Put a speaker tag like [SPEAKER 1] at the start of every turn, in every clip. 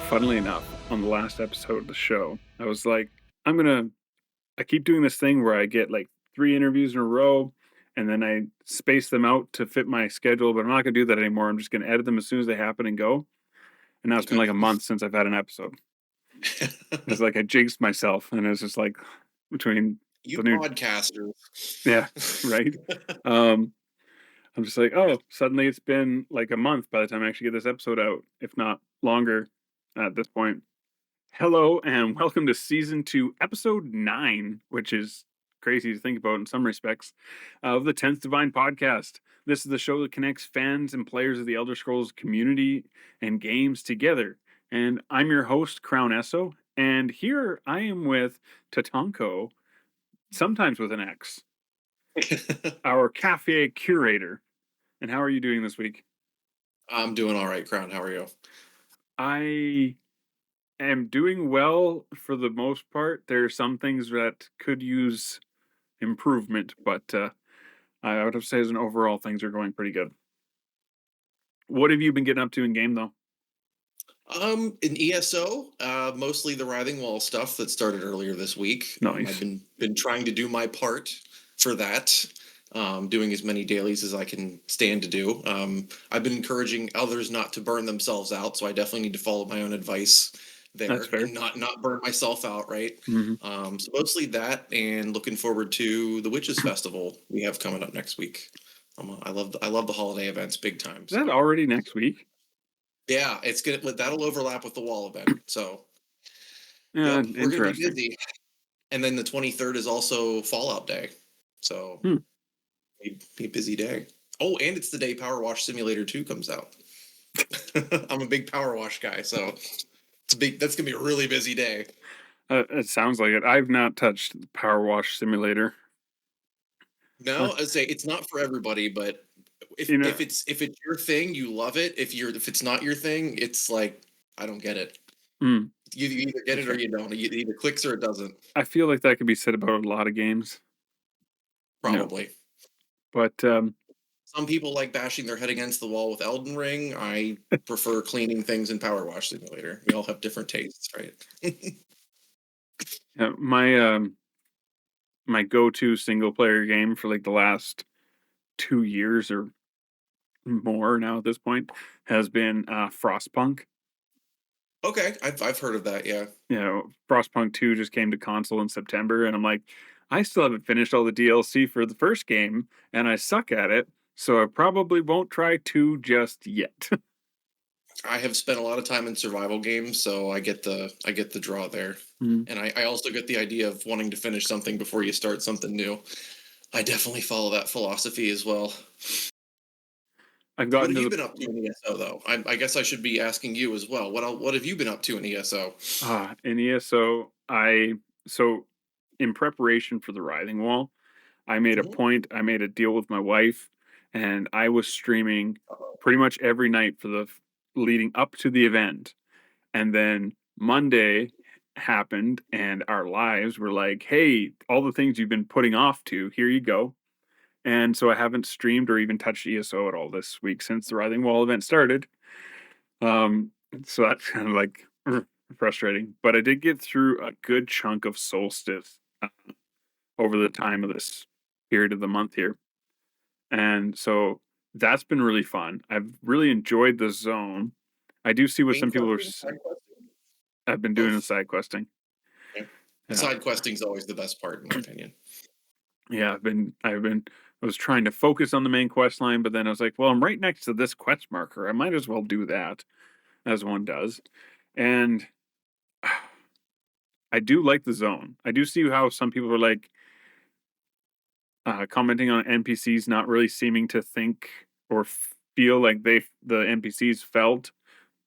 [SPEAKER 1] Funnily enough, on the last episode of the show, I was like, I keep doing this thing where I get like 3 interviews in a row and then I space them out to fit my schedule, but I'm not going to do that anymore. I'm just going to edit them as soon as they happen and go. And now it's been
[SPEAKER 2] Okay.
[SPEAKER 1] like a month since I've had an episode. It's like I jinxed myself and it's just like between
[SPEAKER 2] You
[SPEAKER 1] the new,
[SPEAKER 2] podcasters.
[SPEAKER 1] yeah, right. Um, I'm just like, oh, suddenly it's been like a month by the time I actually get this episode out, if not longer at this point. Hello and welcome to season 2, episode 9, which is crazy to think about in some respects, of the 10th Divine podcast. This is the show that connects fans and players of the Elder Scrolls community and games together. And I'm your host, Crown Esso, and here I am with Tatanko, sometimes with an X, our cafe curator. And how are you doing this week?
[SPEAKER 2] I'm doing all right, Crown. How are you?
[SPEAKER 1] I am doing well for the most part. There are some things that could use improvement, but I would have to say as an overall things are going pretty good. What have you been getting up to in game though?
[SPEAKER 2] In ESO, mostly the Writhing Wall stuff that started earlier this week. I've
[SPEAKER 1] Nice.
[SPEAKER 2] been trying to do my part for that. Doing as many dailies as I can stand to do. I've been encouraging others not to burn themselves out, so I definitely need to follow my own advice
[SPEAKER 1] That's
[SPEAKER 2] there
[SPEAKER 1] fair.
[SPEAKER 2] and not burn myself out, right?
[SPEAKER 1] Hmm.
[SPEAKER 2] So mostly that, and looking forward to the Witches Festival we have coming up next week. I love the holiday events big time.
[SPEAKER 1] Is that
[SPEAKER 2] So
[SPEAKER 1] already next week?
[SPEAKER 2] yeah, it's gonna that'll overlap with the wall event. So
[SPEAKER 1] Yeah,
[SPEAKER 2] yep, we're gonna be
[SPEAKER 1] interesting.
[SPEAKER 2] busy. And then the 23rd is also Fallout Day. So
[SPEAKER 1] Hmm.
[SPEAKER 2] be a busy day. Oh, and it's the day Power Wash Simulator 2 comes out. I'm a big Power Wash guy, so that's gonna be a really busy day.
[SPEAKER 1] It sounds like it. I've not touched the Power Wash Simulator. Uh,
[SPEAKER 2] No, I say it's not for everybody, but
[SPEAKER 1] you know,
[SPEAKER 2] if it's your thing, you love it. If it's not your thing, it's like I don't get it.
[SPEAKER 1] mm,
[SPEAKER 2] You either get
[SPEAKER 1] that's
[SPEAKER 2] it or
[SPEAKER 1] fair.
[SPEAKER 2] you don't. It either clicks or it doesn't.
[SPEAKER 1] I feel like that could be said about a lot of games. No,
[SPEAKER 2] Probably.
[SPEAKER 1] but
[SPEAKER 2] Some people like bashing their head against the wall with Elden Ring. I prefer cleaning things in Power Wash Simulator. We all have different tastes, right?
[SPEAKER 1] my my go-to single player game for like the last 2 years or more now at this point has been Frostpunk.
[SPEAKER 2] Okay, I've heard of that. Yeah.
[SPEAKER 1] Frostpunk 2 just came to console in September, and I'm like, I still haven't finished all the DLC for the first game, and I suck at it, so I probably won't try 2 just yet.
[SPEAKER 2] I have spent a lot of time in survival games, so I get the draw there.
[SPEAKER 1] Mm.
[SPEAKER 2] And I also get the idea of wanting to finish something before you start something new. I definitely follow that philosophy as well.
[SPEAKER 1] I've
[SPEAKER 2] What
[SPEAKER 1] gotten
[SPEAKER 2] have
[SPEAKER 1] to
[SPEAKER 2] you
[SPEAKER 1] the
[SPEAKER 2] been up to in ESO though? I guess I should be asking you as well. What have you been up to in ESO?
[SPEAKER 1] in ESO, so in preparation for the Writhing Wall,
[SPEAKER 2] Mhm.
[SPEAKER 1] I made a deal with my wife, and I was streaming
[SPEAKER 2] Uh-oh.
[SPEAKER 1] pretty much every night for the leading up to the event. And then Monday happened, and our lives were like, hey, all the things you've been putting off to, here you go. And so I haven't streamed or even touched ESO at all this week since the Writhing Wall event started. So that's kind of like frustrating. But I did get through a good chunk of Solstice over the time of this period of the month here. And so that's been really fun. I've really enjoyed the zone. I do see what
[SPEAKER 2] Main
[SPEAKER 1] some people are.
[SPEAKER 2] questing, side questing,
[SPEAKER 1] I've been doing the
[SPEAKER 2] both.
[SPEAKER 1] side questing.
[SPEAKER 2] Yeah.
[SPEAKER 1] Yeah,
[SPEAKER 2] Side questing is always the best part, in my opinion.
[SPEAKER 1] yeah. I was trying to focus on the main quest line, but then I was like, well, I'm right next to this quest marker. I might as well do that, as one does. And I do like the zone. I do see how some people are like commenting on NPCs not really seeming to think or feel like the NPCs felt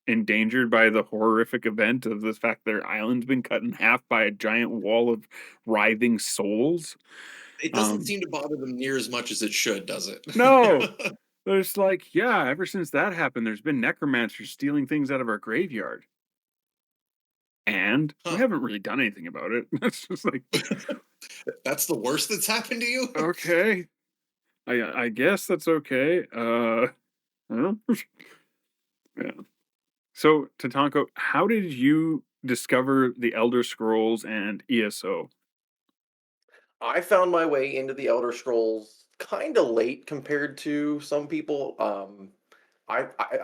[SPEAKER 1] endangered by the horrific event of the fact their island's been cut in half by a giant wall of writhing souls.
[SPEAKER 2] It doesn't
[SPEAKER 1] Um,
[SPEAKER 2] seem to bother them near as much as it should, does it?
[SPEAKER 1] no, there's like, yeah, ever since that happened, there's been necromancers stealing things out of our graveyard, and we
[SPEAKER 2] Huh.
[SPEAKER 1] haven't really done anything about it. It's just like,
[SPEAKER 2] That's the worst that's happened to you?
[SPEAKER 1] okay, I guess that's okay. I don't know. Yeah. So, Tatanko, how did you discover the Elder Scrolls and ESO?
[SPEAKER 2] I found my way into the Elder Scrolls kind of late compared to some people.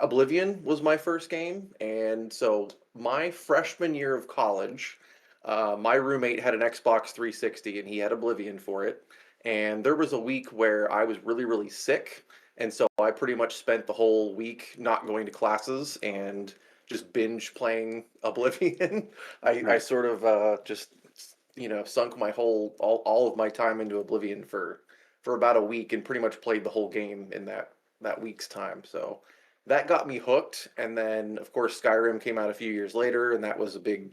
[SPEAKER 2] Oblivion was my first game, and so my freshman year of college, my roommate had an Xbox 360, and he had Oblivion for it. And there was a week where I was really, really sick, and so I pretty much spent the whole week not going to classes and just binge playing Oblivion. I
[SPEAKER 1] Nice.
[SPEAKER 2] sort of just sunk my whole all of my time into Oblivion for about a week and pretty much played the whole game in that week's time. So that got me hooked. And then of course Skyrim came out a few years later, and that was a big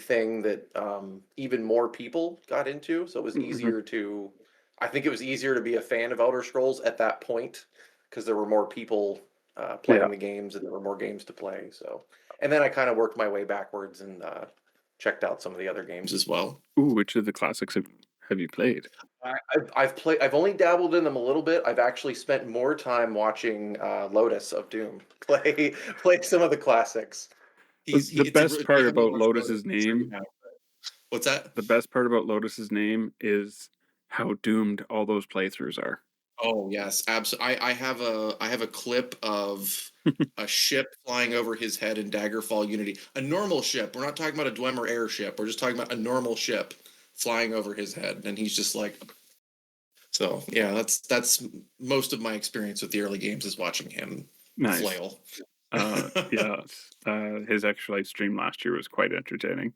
[SPEAKER 2] thing that even more people got into. So it was
[SPEAKER 1] Mhm.
[SPEAKER 2] easier to I think it was easier to be a fan of Elder Scrolls at that point because there were more people
[SPEAKER 1] Yeah.
[SPEAKER 2] playing the games and there were more games to play. So and then I kind of worked my way backwards and checked out some of the other games as well.
[SPEAKER 1] Ooh, which of the classics have you played?
[SPEAKER 2] I've played. I've only dabbled in them a little bit. I've actually spent more time watching Lotus of Doom play some of the classics.
[SPEAKER 1] The best
[SPEAKER 2] If you
[SPEAKER 1] part
[SPEAKER 2] haven't
[SPEAKER 1] about
[SPEAKER 2] watched Lotus,
[SPEAKER 1] Lotus's
[SPEAKER 2] I'm sure you
[SPEAKER 1] name,
[SPEAKER 2] have. What's that?
[SPEAKER 1] the best part about Lotus's name is how doomed all those playthroughs are.
[SPEAKER 2] Oh yes, absolutely. I have a clip of a ship flying over his head in Daggerfall Unity. A normal ship. We're not talking about a Dwemer airship. We're just talking about a normal ship flying over his head, and he's just like. So yeah, that's most of my experience with the early games is watching him
[SPEAKER 1] Nice.
[SPEAKER 2] flail.
[SPEAKER 1] Yeah, his extra life stream last year was quite entertaining.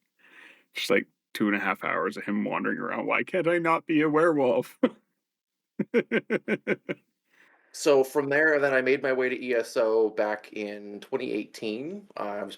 [SPEAKER 1] Just like 2.5 hours of him wandering around. Why can't I not be a werewolf?
[SPEAKER 2] So from there, then I made my way to ESO back in 2018. I was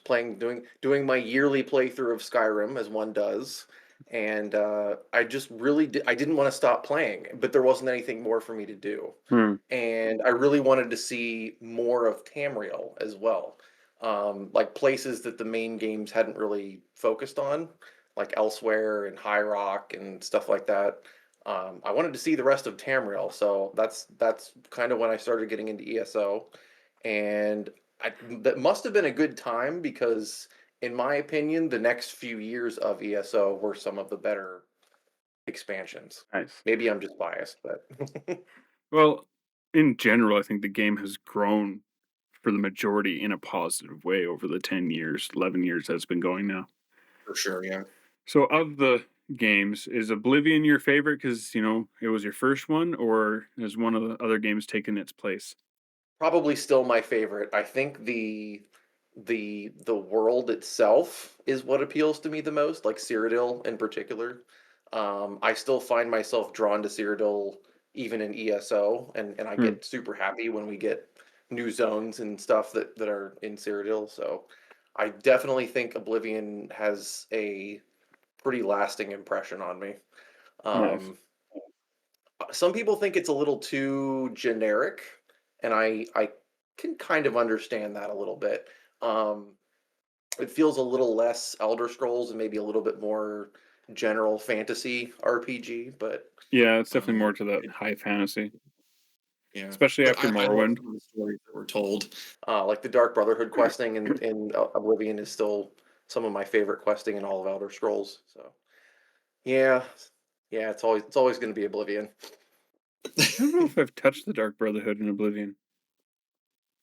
[SPEAKER 2] doing my yearly playthrough of Skyrim as one does, and I just really I didn't want to stop playing, but there wasn't anything more for me to do,
[SPEAKER 1] Hmm.
[SPEAKER 2] and I really wanted to see more of Tamriel as well, like places that the main games hadn't really focused on, like Elsewhere and High Rock and stuff like that. I wanted to see the rest of Tamriel, so that's kind of when I started getting into ESO, and that must have been a good time because, in my opinion, the next few years of ESO were some of the better expansions.
[SPEAKER 1] Nice.
[SPEAKER 2] Maybe I'm just biased, but
[SPEAKER 1] Well, in general, I think the game has grown for the majority in a positive way over the 10 years, 11 years that's been going now.
[SPEAKER 2] for sure, yeah.
[SPEAKER 1] So, of the games, is Oblivion your favorite because, it was your first one, or has one of the other games taken its place?
[SPEAKER 2] Probably still my favorite. I think the world itself is what appeals to me the most, like Cyrodiil in particular. I still find myself drawn to Cyrodiil even in ESO, and I
[SPEAKER 1] Hmm.
[SPEAKER 2] get super happy when we get new zones and stuff that are in Cyrodiil. So I definitely think Oblivion has a pretty lasting impression on me.
[SPEAKER 1] Nice.
[SPEAKER 2] Um, some people think it's a little too generic, and I can kind of understand that a little bit. Um, it feels a little less Elder Scrolls and maybe a little bit more general fantasy RPG, but
[SPEAKER 1] Yeah, it's definitely
[SPEAKER 2] um,
[SPEAKER 1] more to that high fantasy,
[SPEAKER 2] yeah.
[SPEAKER 1] especially
[SPEAKER 2] But
[SPEAKER 1] after
[SPEAKER 2] I love
[SPEAKER 1] Morrowind.
[SPEAKER 2] some of the stories that were told. Like the Dark Brotherhood questing in Oblivion is still some of my favorite questing in all of Elder Scrolls. So yeah, yeah, it's always going to be Oblivion.
[SPEAKER 1] I don't know if I've touched the Dark Brotherhood in Oblivion.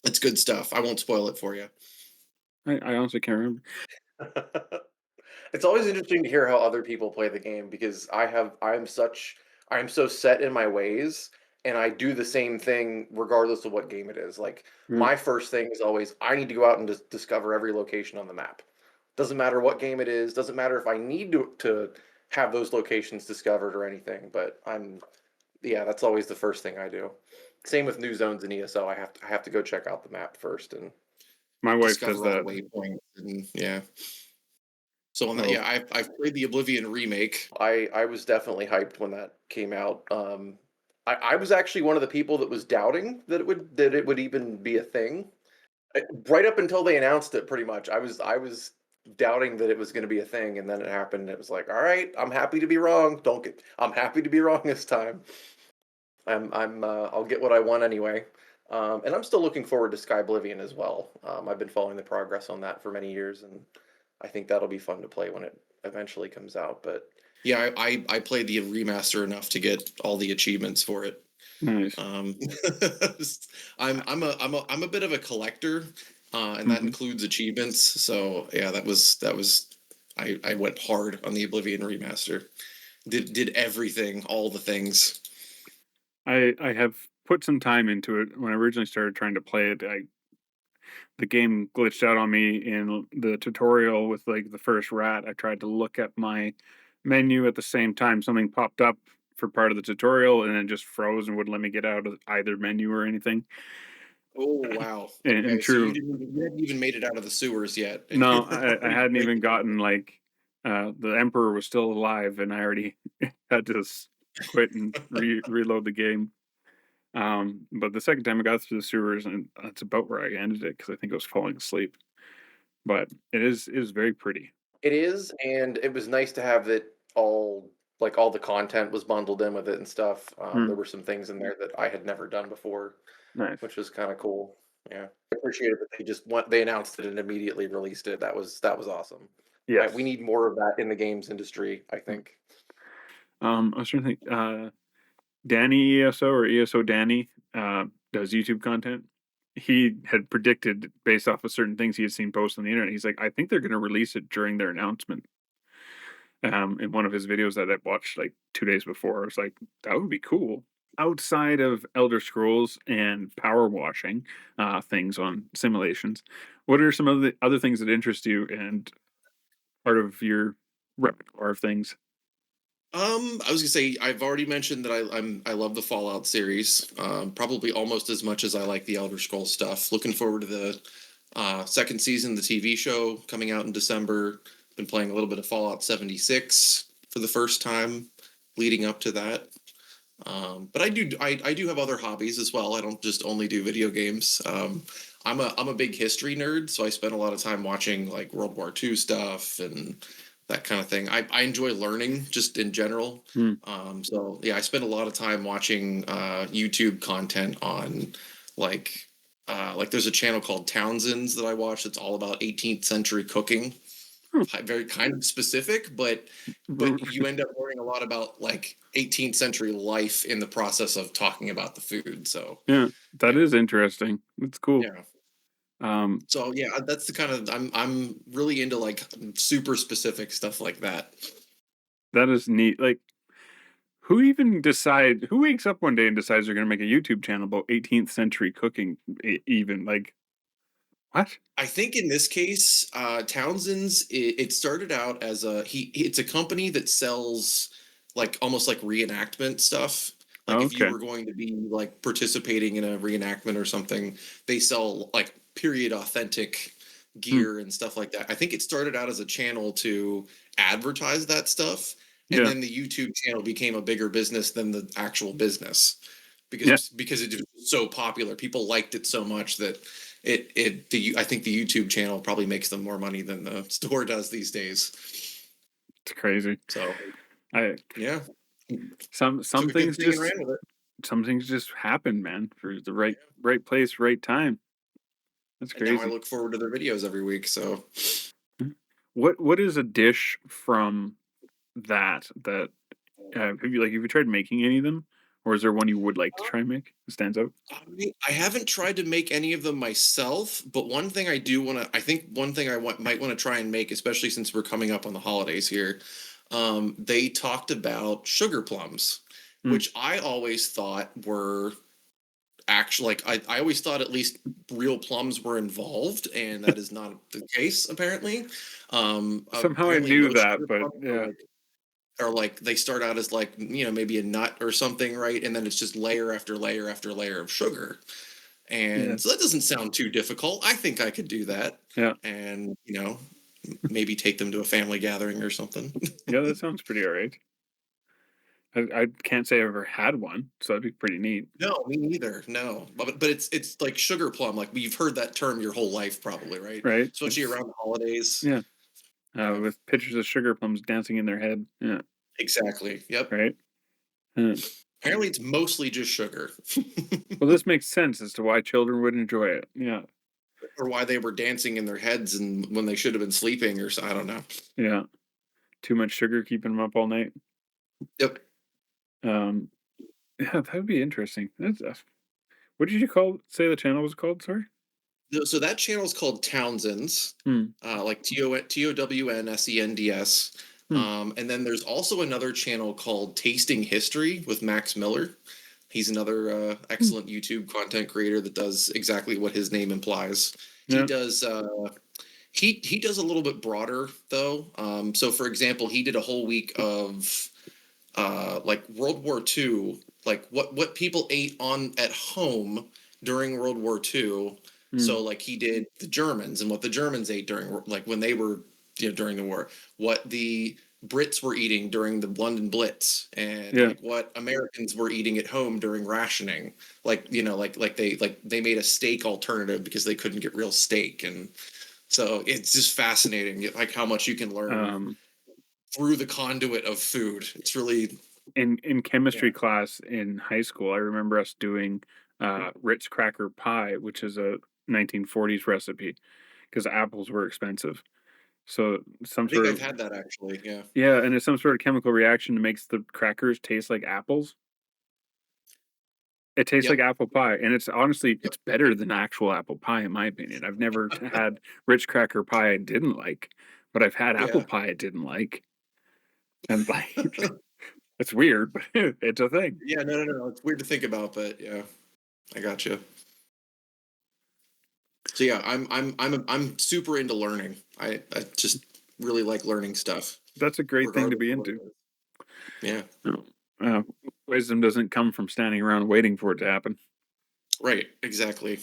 [SPEAKER 2] It's good stuff. I won't spoil it for you.
[SPEAKER 1] I honestly can't remember.
[SPEAKER 2] It's always interesting to hear how other people play the game because I'm so set in my ways and I do the same thing regardless of what game it is. Like
[SPEAKER 1] Hmm.
[SPEAKER 2] my first thing is always I need to go out and just discover every location on the map. Doesn't matter what game it is, doesn't matter if I need to have those locations discovered or anything, but yeah, that's always the first thing I do. Same with new zones in ESO. I have to go check out the map first and
[SPEAKER 1] My wife does
[SPEAKER 2] discover all the
[SPEAKER 1] that.
[SPEAKER 2] waypoints and yeah. So on that,
[SPEAKER 1] Oh,
[SPEAKER 2] yeah, I've played the Oblivion remake. I was definitely hyped when that came out. I was actually one of the people that was doubting that it would even be a thing. Right up until they announced it, pretty much. I was doubting that it was going to be a thing, and then it happened. It was like, all right, I'm happy to be wrong. Don't get. I'm happy to be wrong this time. I'll get what I want anyway. And I'm still looking forward to Sky Oblivion as well. I've been following the progress on that for many years, and I think that'll be fun to play when it eventually comes out. But
[SPEAKER 3] Yeah, I played the remaster enough to get all the achievements for it.
[SPEAKER 1] Nice.
[SPEAKER 3] Um, I'm a bit of a collector, and that
[SPEAKER 1] Mhm.
[SPEAKER 3] includes achievements. So yeah, that was I went hard on the Oblivion remaster. Did everything, all the things.
[SPEAKER 1] I have put some time into it. When I originally started trying to play it, the game glitched out on me in the tutorial with, like, the first rat. I tried to look at my menu at the same time, something popped up for part of the tutorial, and it just froze and wouldn't let me get out of either menu or anything.
[SPEAKER 3] Oh wow.
[SPEAKER 1] In
[SPEAKER 3] Okay, so
[SPEAKER 1] true
[SPEAKER 3] you hadn't even made it out of the sewers yet, and you
[SPEAKER 1] No,
[SPEAKER 3] were
[SPEAKER 1] I
[SPEAKER 3] already
[SPEAKER 1] hadn't even
[SPEAKER 3] breaking
[SPEAKER 1] gotten, like, the emperor was still alive, and I already had to quit and reload the game. But the second time I got through the sewers, and that's about where I ended it because I think I was falling asleep. But it is very pretty.
[SPEAKER 2] it is, and it was nice to have it all like all the content was bundled in with it and stuff. There
[SPEAKER 1] Mm,
[SPEAKER 2] were some things in there that I had never done before,
[SPEAKER 1] nice.
[SPEAKER 2] which was kind of cool. Yeah, I appreciated that they announced it and immediately released it. That was awesome. We
[SPEAKER 1] Yes.
[SPEAKER 2] need more of that in the games industry, I
[SPEAKER 1] Mm.
[SPEAKER 2] think.
[SPEAKER 1] I was trying to think. Danny ESO or ESO Danny does YouTube content. He had predicted based off of certain things he had seen posted on the internet. He's like, I think they're going to release it during their announcement. In one of his videos that I watched like 2 days before, I was like, that would be cool. Outside of Elder Scrolls and power washing things on simulations, what are some of the other things that interest you and part of your repertoire of things?
[SPEAKER 3] I was gonna say I've already mentioned that I love the Fallout series, probably almost as much as I like the Elder Scrolls stuff. Looking forward to the second season, the TV show coming out in December. Been playing a little bit of Fallout 76 for the first time, leading up to that. But I do have other hobbies as well. I don't just only do video games. I'm a big history nerd, so I spend a lot of time watching like World War II stuff and that kind of thing. I enjoy learning just in general.
[SPEAKER 1] Hmm.
[SPEAKER 3] So yeah, I spend a lot of time watching YouTube content on like like there's a channel called Townsend's that I watch. It's all about 18th century cooking.
[SPEAKER 1] Hmm.
[SPEAKER 3] Very kind of specific, but you end up learning a lot about like 18th century life in the process of talking about the food. So
[SPEAKER 1] Yeah, that
[SPEAKER 3] yeah,
[SPEAKER 1] is interesting. That's cool.
[SPEAKER 3] yeah.
[SPEAKER 1] Um,
[SPEAKER 3] So yeah, that's the kind of I'm really into like super specific stuff like that.
[SPEAKER 1] that is neat. Like, who wakes up one day and decides they're gonna make a YouTube channel about 18th century cooking even, like, what?
[SPEAKER 3] I think in this case, Townsend's it started out as it's a company that sells like almost like reenactment stuff. Like
[SPEAKER 1] Oh,
[SPEAKER 3] if you
[SPEAKER 1] okay.
[SPEAKER 3] were going to be like participating in a reenactment or something, they sell like period authentic
[SPEAKER 1] Hmm,
[SPEAKER 3] gear and stuff like that. I think it started out as a channel to advertise that stuff, and
[SPEAKER 1] yeah,
[SPEAKER 3] then the YouTube channel became a bigger business than the actual business
[SPEAKER 1] yeah,
[SPEAKER 3] because it was so popular. People liked it so much that I think the YouTube channel probably makes them more money than the store does these days.
[SPEAKER 1] it's crazy.
[SPEAKER 3] So
[SPEAKER 1] I
[SPEAKER 3] yeah,
[SPEAKER 1] some
[SPEAKER 3] took a good
[SPEAKER 1] things
[SPEAKER 3] thing and
[SPEAKER 1] just
[SPEAKER 3] ran with it.
[SPEAKER 1] happen, man, for the
[SPEAKER 3] Yeah.
[SPEAKER 1] right place, right time. That's
[SPEAKER 3] And now I
[SPEAKER 1] crazy.
[SPEAKER 3] look forward to their videos every week. So
[SPEAKER 1] Mhm. What is a dish from that have you tried making any of them? Or is there one you would like to try and make that stands out?
[SPEAKER 3] I haven't tried to make any of them myself, but one thing I do want to, I think one thing might want to try and make, especially since we're coming up on the holidays here, they talked about sugar plums,
[SPEAKER 1] Mm,
[SPEAKER 3] which I always thought were actually like I always thought at least real plums were involved, and that is not the case apparently.
[SPEAKER 1] somehow I
[SPEAKER 3] Apparently
[SPEAKER 1] knew
[SPEAKER 3] most
[SPEAKER 1] that,
[SPEAKER 3] sugar
[SPEAKER 1] but
[SPEAKER 3] plums
[SPEAKER 1] yeah.
[SPEAKER 3] are like they start out as like maybe a nut or something, right? And then it's just layer after layer after layer of sugar.
[SPEAKER 1] Yeah.
[SPEAKER 3] And so that doesn't sound too difficult. I think I could do that.
[SPEAKER 1] Yeah.
[SPEAKER 3] And, maybe take them to a family gathering or something.
[SPEAKER 1] Yeah, that sounds pretty alright. I can't say I've ever had one, so that'd be pretty neat,
[SPEAKER 3] No, me neither. No. But it's like sugar plum. Like you've heard that term your whole life probably, right?
[SPEAKER 1] right?
[SPEAKER 3] Especially
[SPEAKER 1] It's
[SPEAKER 3] around the holidays.
[SPEAKER 1] yeah,
[SPEAKER 3] Yeah.
[SPEAKER 1] with pictures of sugar plums dancing in their head. Yeah,
[SPEAKER 3] Exactly. Yep.
[SPEAKER 1] right? Huh.
[SPEAKER 3] Apparently, it's mostly just sugar,
[SPEAKER 1] Well, this makes sense as to why children would enjoy it. Yeah,
[SPEAKER 3] or why they were dancing in their heads and when they should have been sleeping, or so. I don't know.
[SPEAKER 1] yeah. Too much sugar keeping them up all night.
[SPEAKER 3] Yep.
[SPEAKER 1] Um, yeah, that would be interesting. That's what did you say the channel was called? Sorry.
[SPEAKER 3] So that channel is called Townsend's,
[SPEAKER 1] Hmm.
[SPEAKER 3] like TOWNSENDS.
[SPEAKER 1] Hmm.
[SPEAKER 3] And then there's also another channel called Tasting History with Max Miller. He's another
[SPEAKER 1] Hmm.
[SPEAKER 3] excellent YouTube content creator that does exactly what his name implies. He
[SPEAKER 1] Yeah.
[SPEAKER 3] does he does a little bit broader though. So for example, he did a whole week of like World War II, like what people ate on at home during World War II.
[SPEAKER 1] Hmm.
[SPEAKER 3] So like he did the Germans and what the Germans ate during like when they were during the war, what the Brits were eating during the London Blitz, and
[SPEAKER 1] Yeah.
[SPEAKER 3] like what Americans were eating at home during rationing. Like like they made a steak alternative because they couldn't get real steak, and so it's just fascinating like how much you can learn
[SPEAKER 1] Um,
[SPEAKER 3] through the conduit of food. It's really
[SPEAKER 1] in
[SPEAKER 3] yeah.
[SPEAKER 1] chemistry class in high school, I remember us doing Ritz cracker pie, which is a 1940s recipe because apples were expensive. So some
[SPEAKER 3] I think
[SPEAKER 1] sort
[SPEAKER 3] I've
[SPEAKER 1] of
[SPEAKER 3] had that actually. Yeah.
[SPEAKER 1] yeah, and it's some sort of chemical reaction that makes the crackers taste like apples. It tastes like
[SPEAKER 3] Yep.
[SPEAKER 1] apple pie, and it's honestly
[SPEAKER 3] Yep.
[SPEAKER 1] it's better than actual apple pie in my opinion. I've never had rich cracker pie I didn't like, but I've had apple
[SPEAKER 3] Yeah.
[SPEAKER 1] pie I didn't like, and like it's weird, but it's a thing.
[SPEAKER 3] Yeah. No. No. No. It's weird to think about, but yeah, I got you. So yeah, I'm super into learning. I just really like learning stuff,
[SPEAKER 1] That's a great thing to
[SPEAKER 3] regardless
[SPEAKER 1] be
[SPEAKER 3] of what
[SPEAKER 1] into.
[SPEAKER 3] it is. Yeah.
[SPEAKER 1] No, wisdom doesn't come from standing around waiting for it to happen.
[SPEAKER 3] Right. Exactly.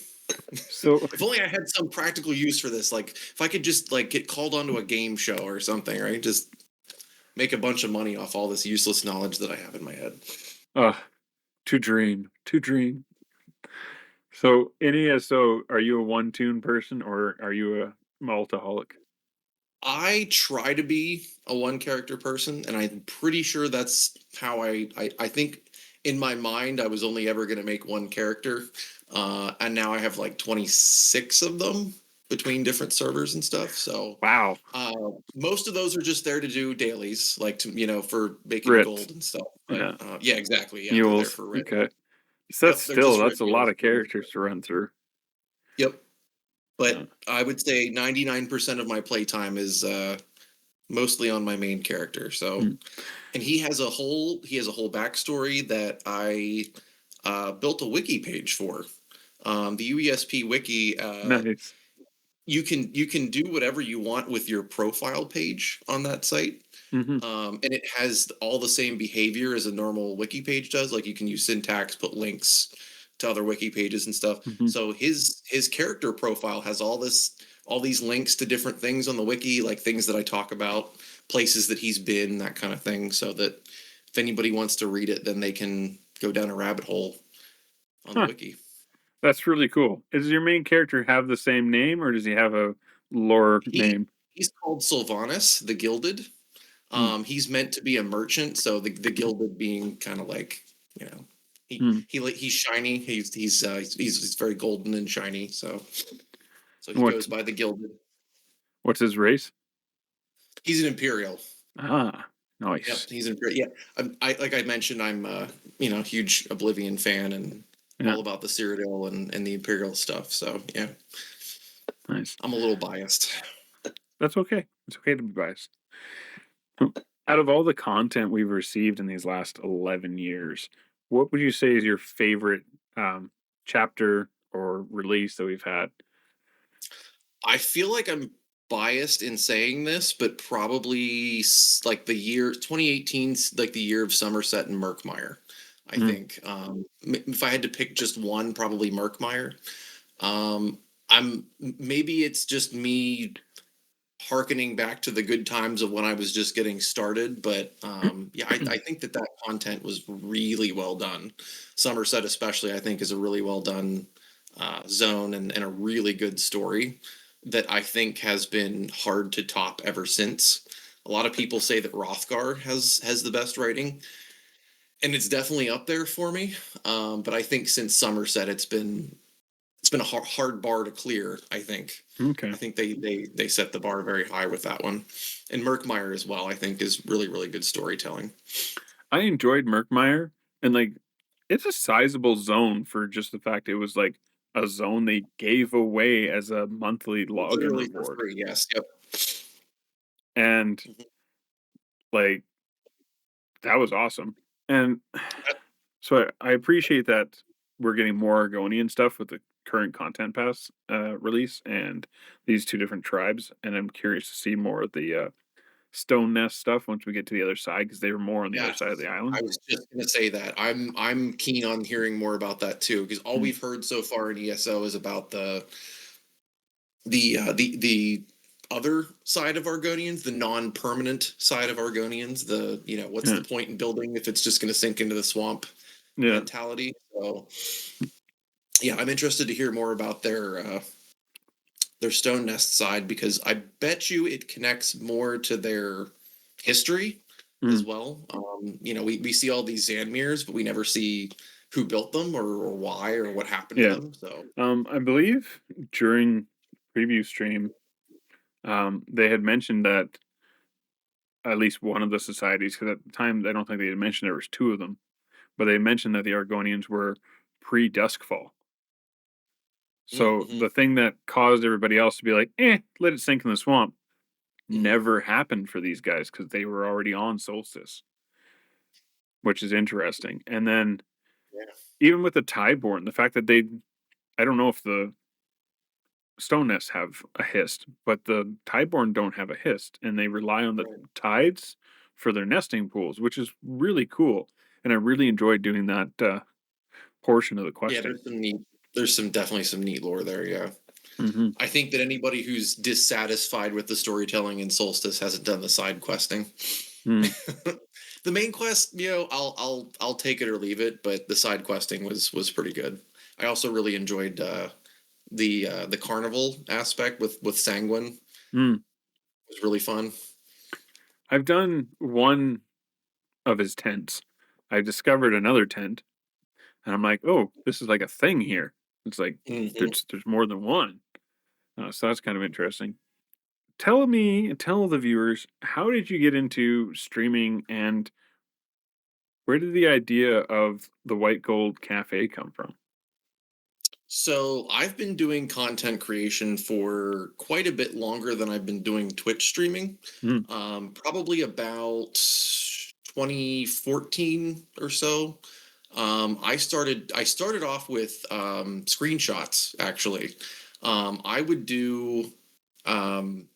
[SPEAKER 1] So,
[SPEAKER 3] If only I had some practical use for this. Like, if I could just like get called onto a game show or something, right? Just make a bunch of money off all this useless knowledge that I have in my head.
[SPEAKER 1] uh, to dream, to dream. So, in ESO, are you a one tune person or are you a multiholic?
[SPEAKER 3] I try to be a one character person, and I'm pretty sure that's how I think in my mind I was only ever going to make one character, and now I have like 26 of them between different servers and stuff. So
[SPEAKER 1] Wow,
[SPEAKER 3] uh, most of those are just there to do dailies, like to for making
[SPEAKER 1] Ritz.
[SPEAKER 3] gold and stuff. But
[SPEAKER 1] Yeah,
[SPEAKER 3] yeah, exactly. Yeah, they're there
[SPEAKER 1] mules.
[SPEAKER 3] for Rit.
[SPEAKER 1] Okay, so
[SPEAKER 3] Yep, they're just
[SPEAKER 1] that's a lot
[SPEAKER 3] mules.
[SPEAKER 1] of characters to run through.
[SPEAKER 3] Yep,
[SPEAKER 1] Yeah.
[SPEAKER 3] but I would say 99% of my playtime is mostly on my main character. So
[SPEAKER 1] Hmm.
[SPEAKER 3] and he has a whole backstory that I built a wiki page for. The UESP wiki,
[SPEAKER 1] Nice.
[SPEAKER 3] you can do whatever you want with your profile page on that site.
[SPEAKER 1] Hmm.
[SPEAKER 3] And it has all the same behavior as a normal wiki page does. Like you can use syntax, put links to other wiki pages and stuff.
[SPEAKER 1] Hmm.
[SPEAKER 3] So his character profile has all these links to different things on the wiki, like things that I talk about, places that he's been, that kind of thing, so that if anybody wants to read it, then they can go down a rabbit hole on the
[SPEAKER 1] Huh.
[SPEAKER 3] wiki.
[SPEAKER 1] That's really cool. Does your main character have the same name, or does he have a lore
[SPEAKER 3] He
[SPEAKER 1] name?
[SPEAKER 3] he's called Sylvanas the Gilded.
[SPEAKER 1] Hmm.
[SPEAKER 3] He's meant to be a merchant, so the Gilded being kind of like
[SPEAKER 1] Hmm.
[SPEAKER 3] he's shiny. He's very golden and shiny. So he
[SPEAKER 1] What
[SPEAKER 3] goes by the Gilded.
[SPEAKER 1] what's his race?
[SPEAKER 3] He's an Imperial.
[SPEAKER 1] Ah,
[SPEAKER 3] Yep,
[SPEAKER 1] nice.
[SPEAKER 3] he's in. Yeah, I like I mentioned, I'm huge Oblivion fan and
[SPEAKER 1] Yeah,
[SPEAKER 3] all about the Cyrodiil and the Imperial stuff. So yeah,
[SPEAKER 1] nice.
[SPEAKER 3] I'm a little biased.
[SPEAKER 1] That's okay. It's okay to be biased. Out of all the content we've received in these last 11 years, what would you say is your favorite chapter or release that we've had?
[SPEAKER 3] I feel like I'm biased in saying this, but probably like the year 2018, like the year of Somerset and Murkmire. I
[SPEAKER 1] Mm,
[SPEAKER 3] think if I had to pick just one, probably Murkmire. Maybe it's just me harkening back to the good times of when I was just getting started. But yeah, I think that content was really well done. Somerset, especially, I think, is a really well done zone and a really good story that I think has been hard to top ever since. A lot of people say that Rothgar has the best writing, and it's definitely up there for me. But I think since Somerset, it's been a hard bar to clear.
[SPEAKER 1] Okay.
[SPEAKER 3] I think they set the bar very high with that one, and Merkmeyer as well. I think is really really good storytelling.
[SPEAKER 1] I enjoyed Merkmeyer, and like it's a sizable zone for just the fact it was like a zone they gave away as a monthly login
[SPEAKER 3] Literally for
[SPEAKER 1] reward.
[SPEAKER 3] free. Yes. Yep.
[SPEAKER 1] And
[SPEAKER 3] Mhm.
[SPEAKER 1] like that was awesome. And so I appreciate that we're getting more Argonian stuff with the current content pass release and these two different tribes. And I'm curious to see more of the stone nest stuff once we get to the other side because they were more on the other
[SPEAKER 3] Yes,
[SPEAKER 1] side of the island.
[SPEAKER 3] I was just gonna say that. I'm keen on hearing more about that too, because all
[SPEAKER 1] Mm,
[SPEAKER 3] we've heard so far in ESO is about the other side of Argonians, the non-permanent side of Argonians. What's
[SPEAKER 1] yeah,
[SPEAKER 3] the point in building if it's just gonna sink into the swamp
[SPEAKER 1] yeah.
[SPEAKER 3] mentality? So yeah, I'm interested to hear more about their stone nest side because I bet you it connects more to their history as
[SPEAKER 1] Mm,
[SPEAKER 3] well. We see all these Zanmirs, but we never see who built them or why or what happened to
[SPEAKER 1] yeah.
[SPEAKER 3] them. So
[SPEAKER 1] I believe during preview stream, they had mentioned that at least one of the societies, because at the time I don't think they had mentioned there was two of them, but they mentioned that the Argonians were pre-Duskfall. So
[SPEAKER 3] mm-hmm,
[SPEAKER 1] the thing that caused everybody else to be like, let it sink in the swamp,
[SPEAKER 3] hmm
[SPEAKER 1] never happened for these guys because they were already on Solstice, which is interesting. And then
[SPEAKER 3] yeah,
[SPEAKER 1] even with the Tideborn, the fact that I don't know if the stone nests have a hist, but the Tideborn don't have a hist, and they rely on the
[SPEAKER 3] right.
[SPEAKER 1] tides for their nesting pools, which is really cool. And I really enjoyed doing that portion of the
[SPEAKER 3] Yeah.
[SPEAKER 1] questing.
[SPEAKER 3] There's some definitely some neat lore there. Yeah,
[SPEAKER 1] Hmm.
[SPEAKER 3] I think that anybody who's dissatisfied with the storytelling in Solstice hasn't done the side questing.
[SPEAKER 1] Mm.
[SPEAKER 3] The main quest, I'll take it or leave it, but the side questing was pretty good. I also really enjoyed the carnival aspect with Sanguine.
[SPEAKER 1] Mm.
[SPEAKER 3] It was really fun.
[SPEAKER 1] I've done one of his tents. I discovered another tent, and I'm like, oh, this is like a thing here. It's like
[SPEAKER 3] Hmm
[SPEAKER 1] there's more than one. So that's kind of interesting. Tell the viewers, how did you get into streaming and where did the idea of the White Gold Cafe come from?
[SPEAKER 3] So I've been doing content creation for quite a bit longer than I've been doing Twitch streaming.
[SPEAKER 1] Mm,
[SPEAKER 3] Probably about 2014 or so. I started off with screenshots actually. I would do um,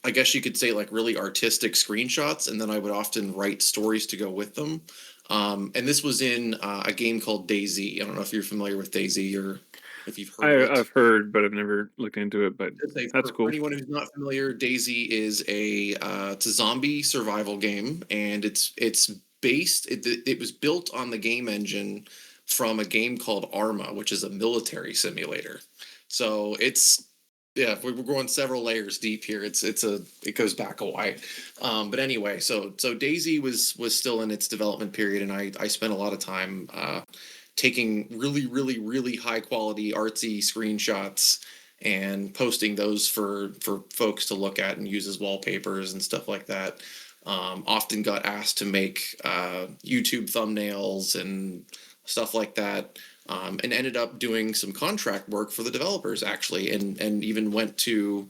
[SPEAKER 3] I guess you could say like really artistic screenshots, and then I would often write stories to go with them. And this was in a game called DayZ. I don't know if you're familiar with DayZ or if you've heard of it.
[SPEAKER 1] I've heard, but I've never looked into it. But
[SPEAKER 3] Just say
[SPEAKER 1] that's
[SPEAKER 3] for
[SPEAKER 1] cool.
[SPEAKER 3] anyone who's not familiar, DayZ is it's a zombie survival game, and it's based. It was built on the game engine from a game called Arma, which is a military simulator. So it's yeah, we're going several layers deep here. It goes back a while. But anyway, so Daisy was still in its development period, and I spent a lot of time taking really really really high quality artsy screenshots and posting those for folks to look at and use as wallpapers and stuff like that. Often got asked to make YouTube thumbnails and stuff like that, and ended up doing some contract work for the developers actually, and even went to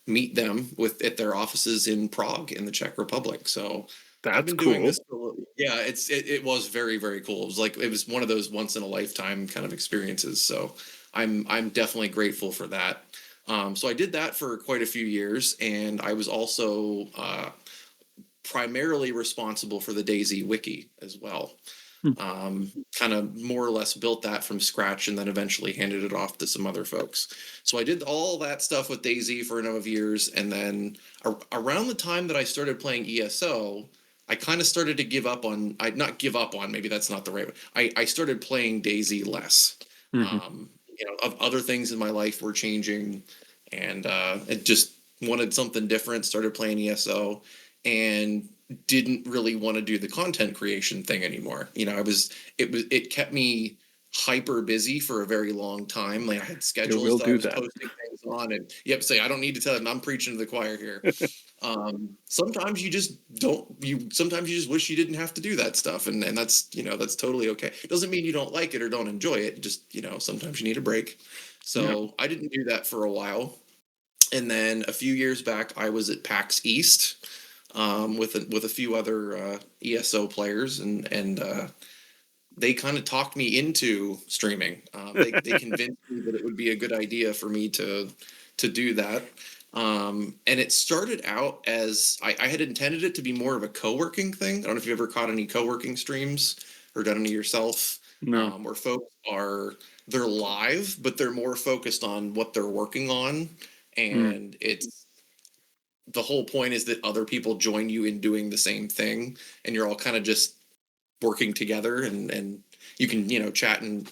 [SPEAKER 3] meet them at their offices in Prague in the Czech Republic. So I've
[SPEAKER 1] That's
[SPEAKER 3] been doing
[SPEAKER 1] cool.
[SPEAKER 3] this for yeah, it was very very cool. It was one of those once in a lifetime kind of experiences. So I'm definitely grateful for that. So I did that for quite a few years, and I was also primarily responsible for the Daisy wiki as well.
[SPEAKER 1] Hmm,
[SPEAKER 3] Kind of more or less built that from scratch and then eventually handed it off to some other folks. So I did all that stuff with Daisy for a number of years. And then around the time that I started playing ESO, I kind of started to give up on, I not give up on, maybe that's not the right way. I started playing Daisy less.
[SPEAKER 1] mhm.
[SPEAKER 3] Um, of other things in my life were changing, and it just wanted something different, started playing ESO. And didn't really want to do the content creation thing anymore. It kept me hyper busy for a very long time. Like I had
[SPEAKER 1] It
[SPEAKER 3] schedules
[SPEAKER 1] will
[SPEAKER 3] that I
[SPEAKER 1] do
[SPEAKER 3] was
[SPEAKER 1] that.
[SPEAKER 3] posting things on, and yep, say I don't need to tell them I'm preaching to the choir here. Sometimes you just don't sometimes you just wish you didn't have to do that stuff, and that's totally okay. Doesn't mean you don't like it or don't enjoy it. Just, sometimes you need a break.
[SPEAKER 1] Yeah.
[SPEAKER 3] So I didn't do that for a while. And then a few years back, I was at PAX East, with a few other ESO players, and they kind of talked me into streaming. They convinced me that it would be a good idea for me to do that. And it started out as I had intended it to be more of a co-working thing. I don't know if you ever caught any co-working streams or done any yourself,
[SPEAKER 1] No.
[SPEAKER 3] where folks they're live, but they're more focused on what they're working on, and it's the whole point is that other people join you in doing the same thing, and you're all kind of just working together, and you can chat and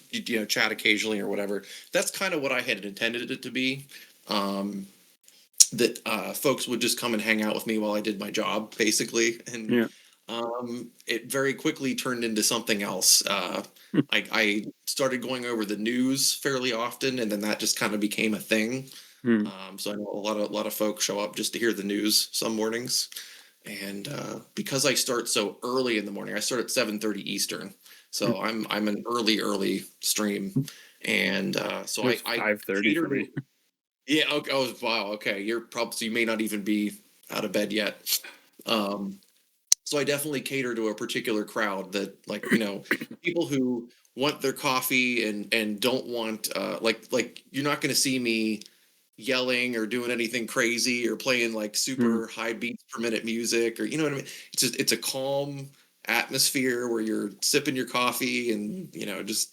[SPEAKER 3] chat occasionally or whatever. That's kind of what I had intended it to be. That folks would just come and hang out with me while I did my job, basically, and
[SPEAKER 1] Yeah.
[SPEAKER 3] it very quickly turned into something else. I started going over the news fairly often, and then that just kind of became a thing.
[SPEAKER 1] Hmm.
[SPEAKER 3] So I know a lot of folks show up just to hear the news some mornings, and because I start so early in the morning, I start at 7:30 Eastern, so I'm an early stream, and so
[SPEAKER 1] It's
[SPEAKER 3] I
[SPEAKER 1] 5:30
[SPEAKER 3] cater
[SPEAKER 1] for
[SPEAKER 3] to.
[SPEAKER 1] me.
[SPEAKER 3] Yeah. Okay. Oh, wow. Okay. So you may not even be out of bed yet. Um, so I definitely cater to a particular crowd that, like, people who want their coffee and don't want like you're not going to see me yelling or doing anything crazy or playing like
[SPEAKER 1] Hmm.
[SPEAKER 3] super high beats per minute music, or you know what I mean. It's a calm atmosphere where you're sipping your coffee and just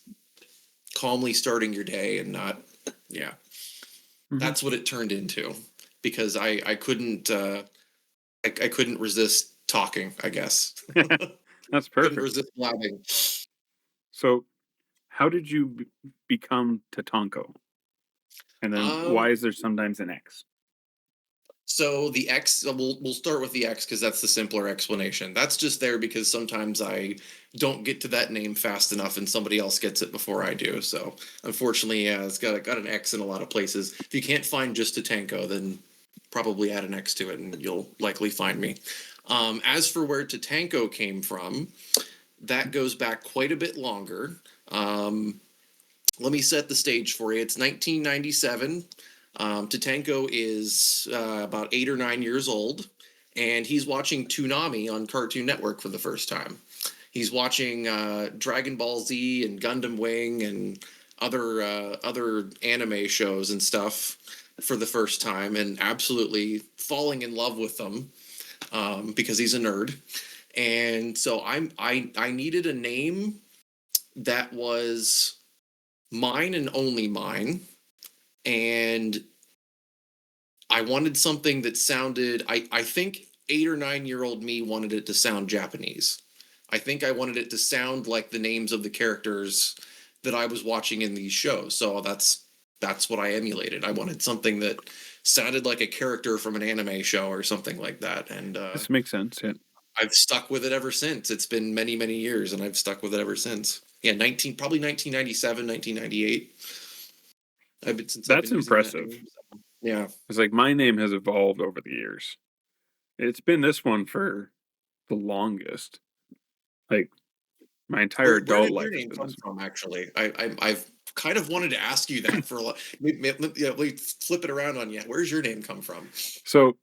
[SPEAKER 3] calmly starting your day, and not yeah.
[SPEAKER 1] Hmm.
[SPEAKER 3] That's what it turned into, because I couldn't I couldn't resist talking, I guess.
[SPEAKER 1] That's
[SPEAKER 3] Couldn't
[SPEAKER 1] perfect.
[SPEAKER 3] resist blabbing.
[SPEAKER 1] So, how did you become Tatanko? And then
[SPEAKER 3] Um,
[SPEAKER 1] why is there sometimes an X?
[SPEAKER 3] so the X, we'll start with the X because that's the simpler explanation. That's just there because sometimes I don't get to that name fast enough and somebody else gets it before I do. So unfortunately, yeah, it's got an X in a lot of places. If you can't find just Tatanko, then probably add an X to it and you'll likely find me. As for where Tatanko came from, that goes back quite a bit longer. Um, Let me set the stage for you. It's 1997. Tatanko is about 8 or 9 years old, and he's watching Toonami on Cartoon Network for the first time. He's watching Dragon Ball Z and Gundam Wing and other anime shows and stuff for the first time, and absolutely falling in love with them, because he's a nerd. And so I needed a name that was mine and only mine, and I wanted something that sounded. I think 8 or 9 year old me wanted it to sound Japanese. I think I wanted it to sound like the names of the characters that I was watching in these shows. So that's what I emulated. I wanted something that sounded like a character from an anime show or something like that, and
[SPEAKER 1] This makes sense. Yeah.
[SPEAKER 3] I've stuck with it ever since. It's been many years, and I've stuck with it ever since. Yeah, probably 1997, 1998. I've
[SPEAKER 1] That's
[SPEAKER 3] been using that
[SPEAKER 1] impressive.
[SPEAKER 3] name. So, yeah.
[SPEAKER 1] It's like my name has evolved over the years. It's been this one for the longest. Like my entire
[SPEAKER 3] Where
[SPEAKER 1] adult
[SPEAKER 3] did your
[SPEAKER 1] life has
[SPEAKER 3] name
[SPEAKER 1] been
[SPEAKER 3] come
[SPEAKER 1] this one.
[SPEAKER 3] from? Actually, I've kind of wanted to ask you that for a lot. Let me flip it around on you. Where's your name come from?
[SPEAKER 1] So,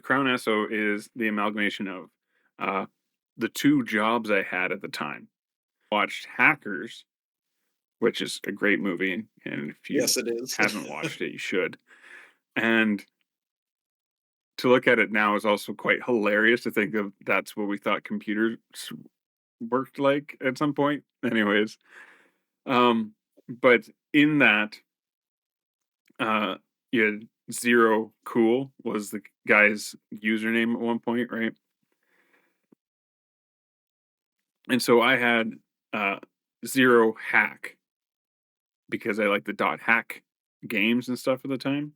[SPEAKER 1] Crown Esso is the amalgamation of uh, the two jobs I had at the time. Watched Hackers, which is a great movie, and if you
[SPEAKER 3] Yes, it is.
[SPEAKER 1] haven't watched it, you should. And to look at it now is also quite hilarious to think of that's what we thought computers worked like at some point. Anyways, um, but in that, uh, you had Zero Cool was the guy's username at one point, right? And so I had Zero Hack because I like the dot hack games and stuff at the time.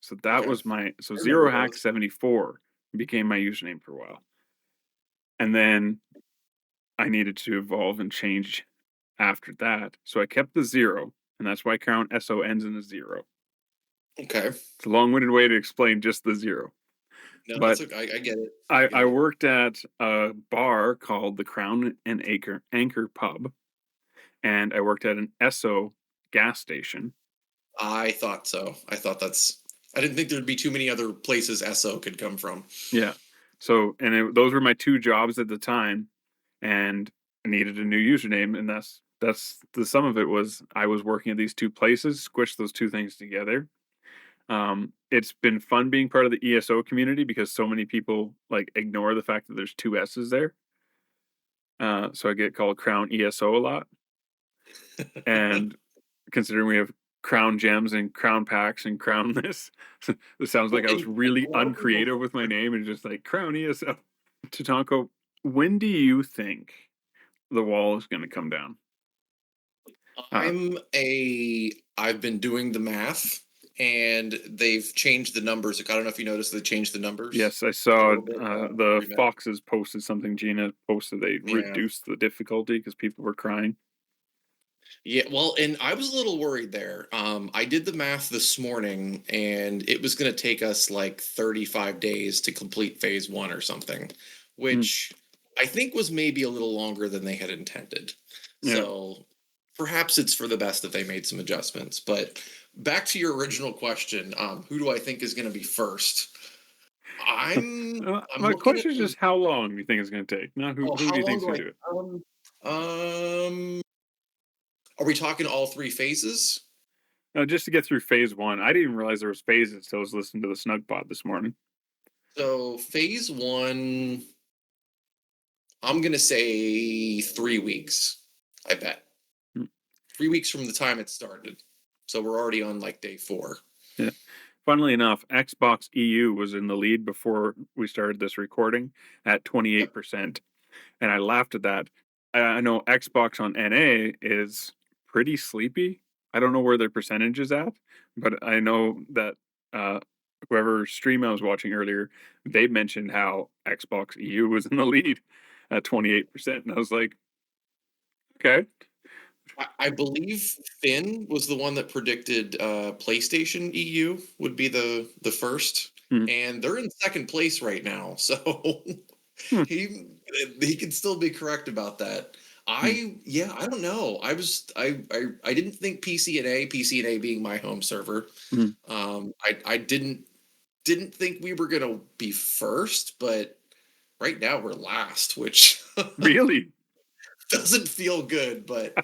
[SPEAKER 1] So that
[SPEAKER 3] Okay.
[SPEAKER 1] was
[SPEAKER 3] I
[SPEAKER 1] Zero
[SPEAKER 3] remember
[SPEAKER 1] Hack
[SPEAKER 3] those.
[SPEAKER 1] 74 became my username for a while. And then I needed to evolve and change after that. So I kept the zero, and that's why Crown SO ends in a zero.
[SPEAKER 3] Okay.
[SPEAKER 1] It's a long-winded way to explain just the zero.
[SPEAKER 3] No, that's
[SPEAKER 1] But
[SPEAKER 3] okay. I get it. I get
[SPEAKER 1] I
[SPEAKER 3] it.
[SPEAKER 1] worked at a bar called the Crown and Anchor Pub, and I worked at an Esso gas station.
[SPEAKER 3] I thought so. I didn't think there'd be too many other places SO could come from.
[SPEAKER 1] Yeah. So, and those were my two jobs at the time, and I needed a new username, and that's the sum of it was I was working at these two places, squished those two things together. It's been fun being part of the ESO community because so many people like ignore the fact that there's two S's there. So I get called Crown ESO a lot, and considering we have Crown Gems and Crown Packs and Crown this, this sounds
[SPEAKER 3] Well,
[SPEAKER 1] like I was
[SPEAKER 3] and
[SPEAKER 1] really
[SPEAKER 3] a lot of people.
[SPEAKER 1] uncreative with my name and just like Crown ESO. Tatanko, when do you think the wall is going to come down? Uh,
[SPEAKER 3] I've been doing the math, and they've changed the numbers. Like, I don't know if you noticed they changed the numbers
[SPEAKER 1] yes, I
[SPEAKER 3] a
[SPEAKER 1] saw
[SPEAKER 3] little bit.
[SPEAKER 1] the
[SPEAKER 3] Remap.
[SPEAKER 1] Foxes posted something. Gina posted they
[SPEAKER 3] Yeah.
[SPEAKER 1] reduced the difficulty because people were crying.
[SPEAKER 3] Yeah, well, and I was a little worried there. I did the math this morning, and it was going to take us like 35 days to complete phase one or something,
[SPEAKER 1] Hmm,
[SPEAKER 3] which I think was maybe a little longer than they had intended.
[SPEAKER 1] yeah.
[SPEAKER 3] So perhaps it's for the best that they made some adjustments. But back to your original question, who do I think is going to be first? I'm
[SPEAKER 1] My
[SPEAKER 3] looking at
[SPEAKER 1] question is
[SPEAKER 3] the.
[SPEAKER 1] just how long do you think it's going to take? Not
[SPEAKER 3] Oh,
[SPEAKER 1] who do
[SPEAKER 3] how
[SPEAKER 1] you think
[SPEAKER 3] long
[SPEAKER 1] is
[SPEAKER 3] do
[SPEAKER 1] going
[SPEAKER 3] I?
[SPEAKER 1] to do it?
[SPEAKER 3] Um, are we talking all three phases?
[SPEAKER 1] Just to get through phase one. I didn't even realize there was phases until I was listening to the Snug Pod this morning.
[SPEAKER 3] So phase one, I'm gonna say 3 weeks. I bet
[SPEAKER 1] Hmm,
[SPEAKER 3] 3 weeks from the time it started. So we're already on like day four.
[SPEAKER 1] yeah. Funnily enough, Xbox EU was in the lead before we started this recording at
[SPEAKER 3] Yep.
[SPEAKER 1] 28%. And I laughed at that. I know Xbox on NA is pretty sleepy. I don't know where their percentage is at, but I know that uh, whoever stream I was watching earlier, they mentioned how Xbox EU was in the lead at 28%. And I was like, okay.
[SPEAKER 3] I believe Finn was the one that predicted PlayStation EU would be the first,
[SPEAKER 1] Hmm,
[SPEAKER 3] and they're in second place right now. So
[SPEAKER 1] hmm,
[SPEAKER 3] he he can still be correct about that.
[SPEAKER 1] hmm,
[SPEAKER 3] I don't know. I didn't think PCNA being my home server.
[SPEAKER 1] hmm.
[SPEAKER 3] I didn't think we were gonna be first, but right now we're last, which
[SPEAKER 1] Really?
[SPEAKER 3] doesn't feel good. But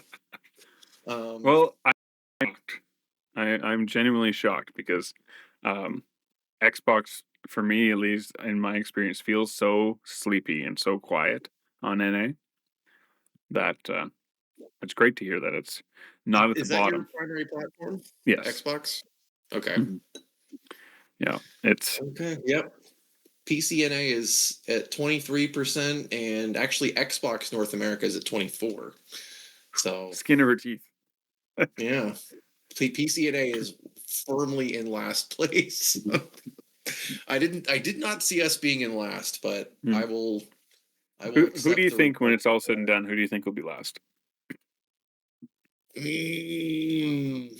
[SPEAKER 3] um,
[SPEAKER 1] Well, I'm shocked. I'm genuinely shocked because um, Xbox, for me at least, in my experience, feels so sleepy and so quiet on NA that it's great to hear that it's not at the
[SPEAKER 3] is that your
[SPEAKER 1] bottom.
[SPEAKER 3] primary platform,
[SPEAKER 1] Yes.
[SPEAKER 3] Xbox? Okay.
[SPEAKER 1] Mhm. Yeah. It's
[SPEAKER 3] Okay. Yep. PCNA is at 23%, and actually Xbox North America is at 24. So
[SPEAKER 1] skin of her teeth.
[SPEAKER 3] yeah, PCNA is firmly in last place.
[SPEAKER 1] Mhm.
[SPEAKER 3] I did not see us being in last, but
[SPEAKER 1] Mm.
[SPEAKER 3] I will
[SPEAKER 1] Who do
[SPEAKER 3] accept
[SPEAKER 1] you
[SPEAKER 3] the
[SPEAKER 1] think when
[SPEAKER 3] report.
[SPEAKER 1] it's all said and done? Who do you think will be last?
[SPEAKER 3] Mm,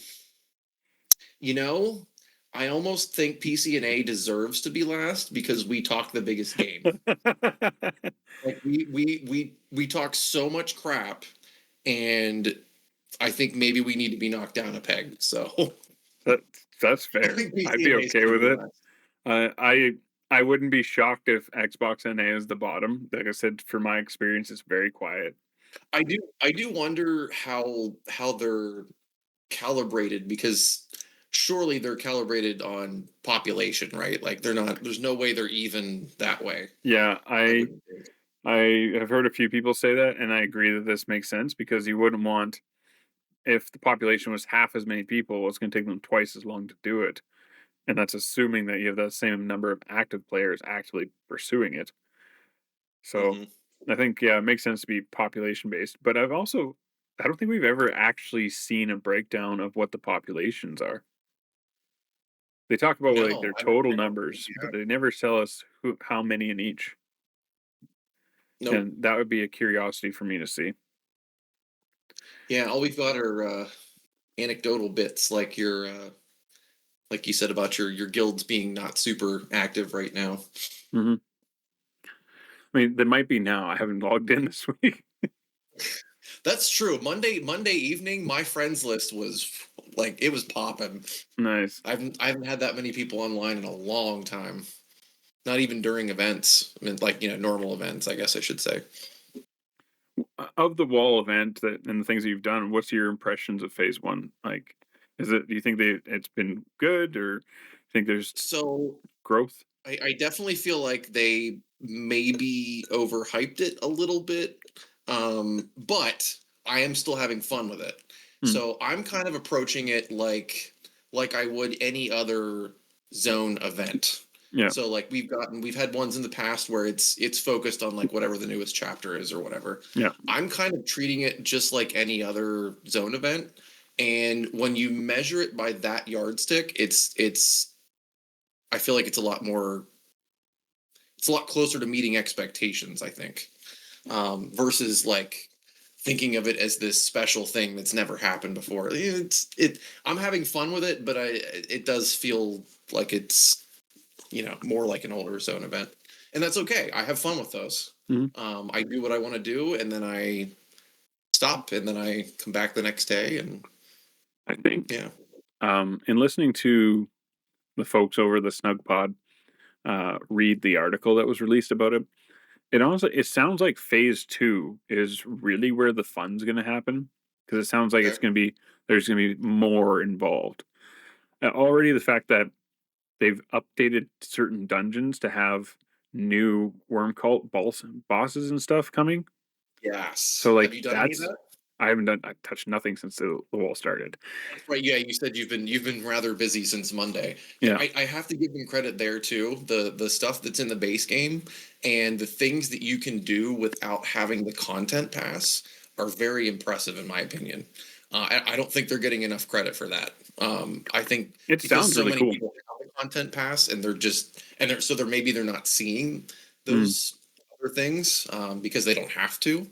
[SPEAKER 3] you know, I almost think PCNA deserves to be last because we talk the biggest game. Like we talk so much crap, and I think maybe we need to be knocked down a peg. So
[SPEAKER 1] that, that's
[SPEAKER 3] I
[SPEAKER 1] fair.
[SPEAKER 3] think
[SPEAKER 1] I'd be
[SPEAKER 3] PCNA is
[SPEAKER 1] okay
[SPEAKER 3] going to
[SPEAKER 1] with
[SPEAKER 3] be
[SPEAKER 1] it.
[SPEAKER 3] last.
[SPEAKER 1] Uh, I I wouldn't be shocked if Xbox NA is the bottom. Like I said, for my experience, it's very quiet.
[SPEAKER 3] I do wonder how they're calibrated, because surely they're calibrated on population, right? Like they're not. There's no way they're even that way.
[SPEAKER 1] Yeah,
[SPEAKER 3] I wouldn't think.
[SPEAKER 1] I have heard a few people say that, and I agree that this makes sense because you wouldn't want if the population was half as many people, it's going to take them twice as long to do it, and that's assuming that you have that same number of active players actively pursuing it. So,
[SPEAKER 3] Hmm.
[SPEAKER 1] I think yeah, it makes sense to be population based. But I don't think we've ever actually seen a breakdown of what the populations are. They talk about like
[SPEAKER 3] No,
[SPEAKER 1] their
[SPEAKER 3] I don't
[SPEAKER 1] total
[SPEAKER 3] I don't
[SPEAKER 1] numbers, but
[SPEAKER 3] yeah.
[SPEAKER 1] they never tell us how many in each,
[SPEAKER 3] Nope.
[SPEAKER 1] and that would be a curiosity for me to see.
[SPEAKER 3] Yeah, all we've got are, anecdotal bits like you said about your guilds being not super active right now.
[SPEAKER 1] Hmm. I mean, they might be now. I haven't logged in this week.
[SPEAKER 3] That's true. Monday evening, my friends list was like it was popping.
[SPEAKER 1] Nice.
[SPEAKER 3] I haven't had that many people online in a long time. Not even during events. I mean, like normal events, I guess I should say.
[SPEAKER 1] Of the wall event and the things that you've done, what's your impressions of phase one? Like, do you think it's been good, or think there's
[SPEAKER 3] So
[SPEAKER 1] growth?
[SPEAKER 3] I definitely feel like they maybe overhyped it a little bit, but I am still having fun with it.
[SPEAKER 1] Hmm.
[SPEAKER 3] So I'm kind of approaching it like I would any other zone event.
[SPEAKER 1] Yeah.
[SPEAKER 3] So like we've had ones in the past where it's focused on like whatever the newest chapter is or whatever.
[SPEAKER 1] Yeah.
[SPEAKER 3] I'm kind of treating it just like any other zone event. And when you measure it by that yardstick, it's I feel like it's a lot closer to meeting expectations, I think, versus like thinking of it as this special thing that's never happened before. I'm having fun with it, but it does feel like it's more like an older zone event, and that's okay. I have fun with those.
[SPEAKER 1] Mhm.
[SPEAKER 3] I do what I want to do, and then I stop, and then I come back the next day, and
[SPEAKER 1] I think
[SPEAKER 3] yeah,
[SPEAKER 1] in listening to the folks over the Snug Pod read the article that was released about it, it sounds like phase two is really where the fun's going to happen, because it sounds like
[SPEAKER 3] okay,
[SPEAKER 1] there's going to be more involved. Already the fact that they've updated certain dungeons to have new worm cult bosses and stuff coming.
[SPEAKER 3] yes.
[SPEAKER 1] So
[SPEAKER 3] Have
[SPEAKER 1] like
[SPEAKER 3] you done any of
[SPEAKER 1] that's
[SPEAKER 3] that?
[SPEAKER 1] I touched nothing since the wall started.
[SPEAKER 3] That's right. Yeah, you said you've been rather busy since Monday. Yeah,
[SPEAKER 1] Yeah.
[SPEAKER 3] I have to give them credit there too. The stuff that's in the base game and the things that you can do without having the content pass are very impressive in my opinion. I don't think they're getting enough credit for that. I think
[SPEAKER 1] It
[SPEAKER 3] because
[SPEAKER 1] sounds
[SPEAKER 3] so
[SPEAKER 1] really
[SPEAKER 3] many
[SPEAKER 1] cool.
[SPEAKER 3] people have the content pass and they're not seeing
[SPEAKER 1] Mm,
[SPEAKER 3] those other things because they don't have to.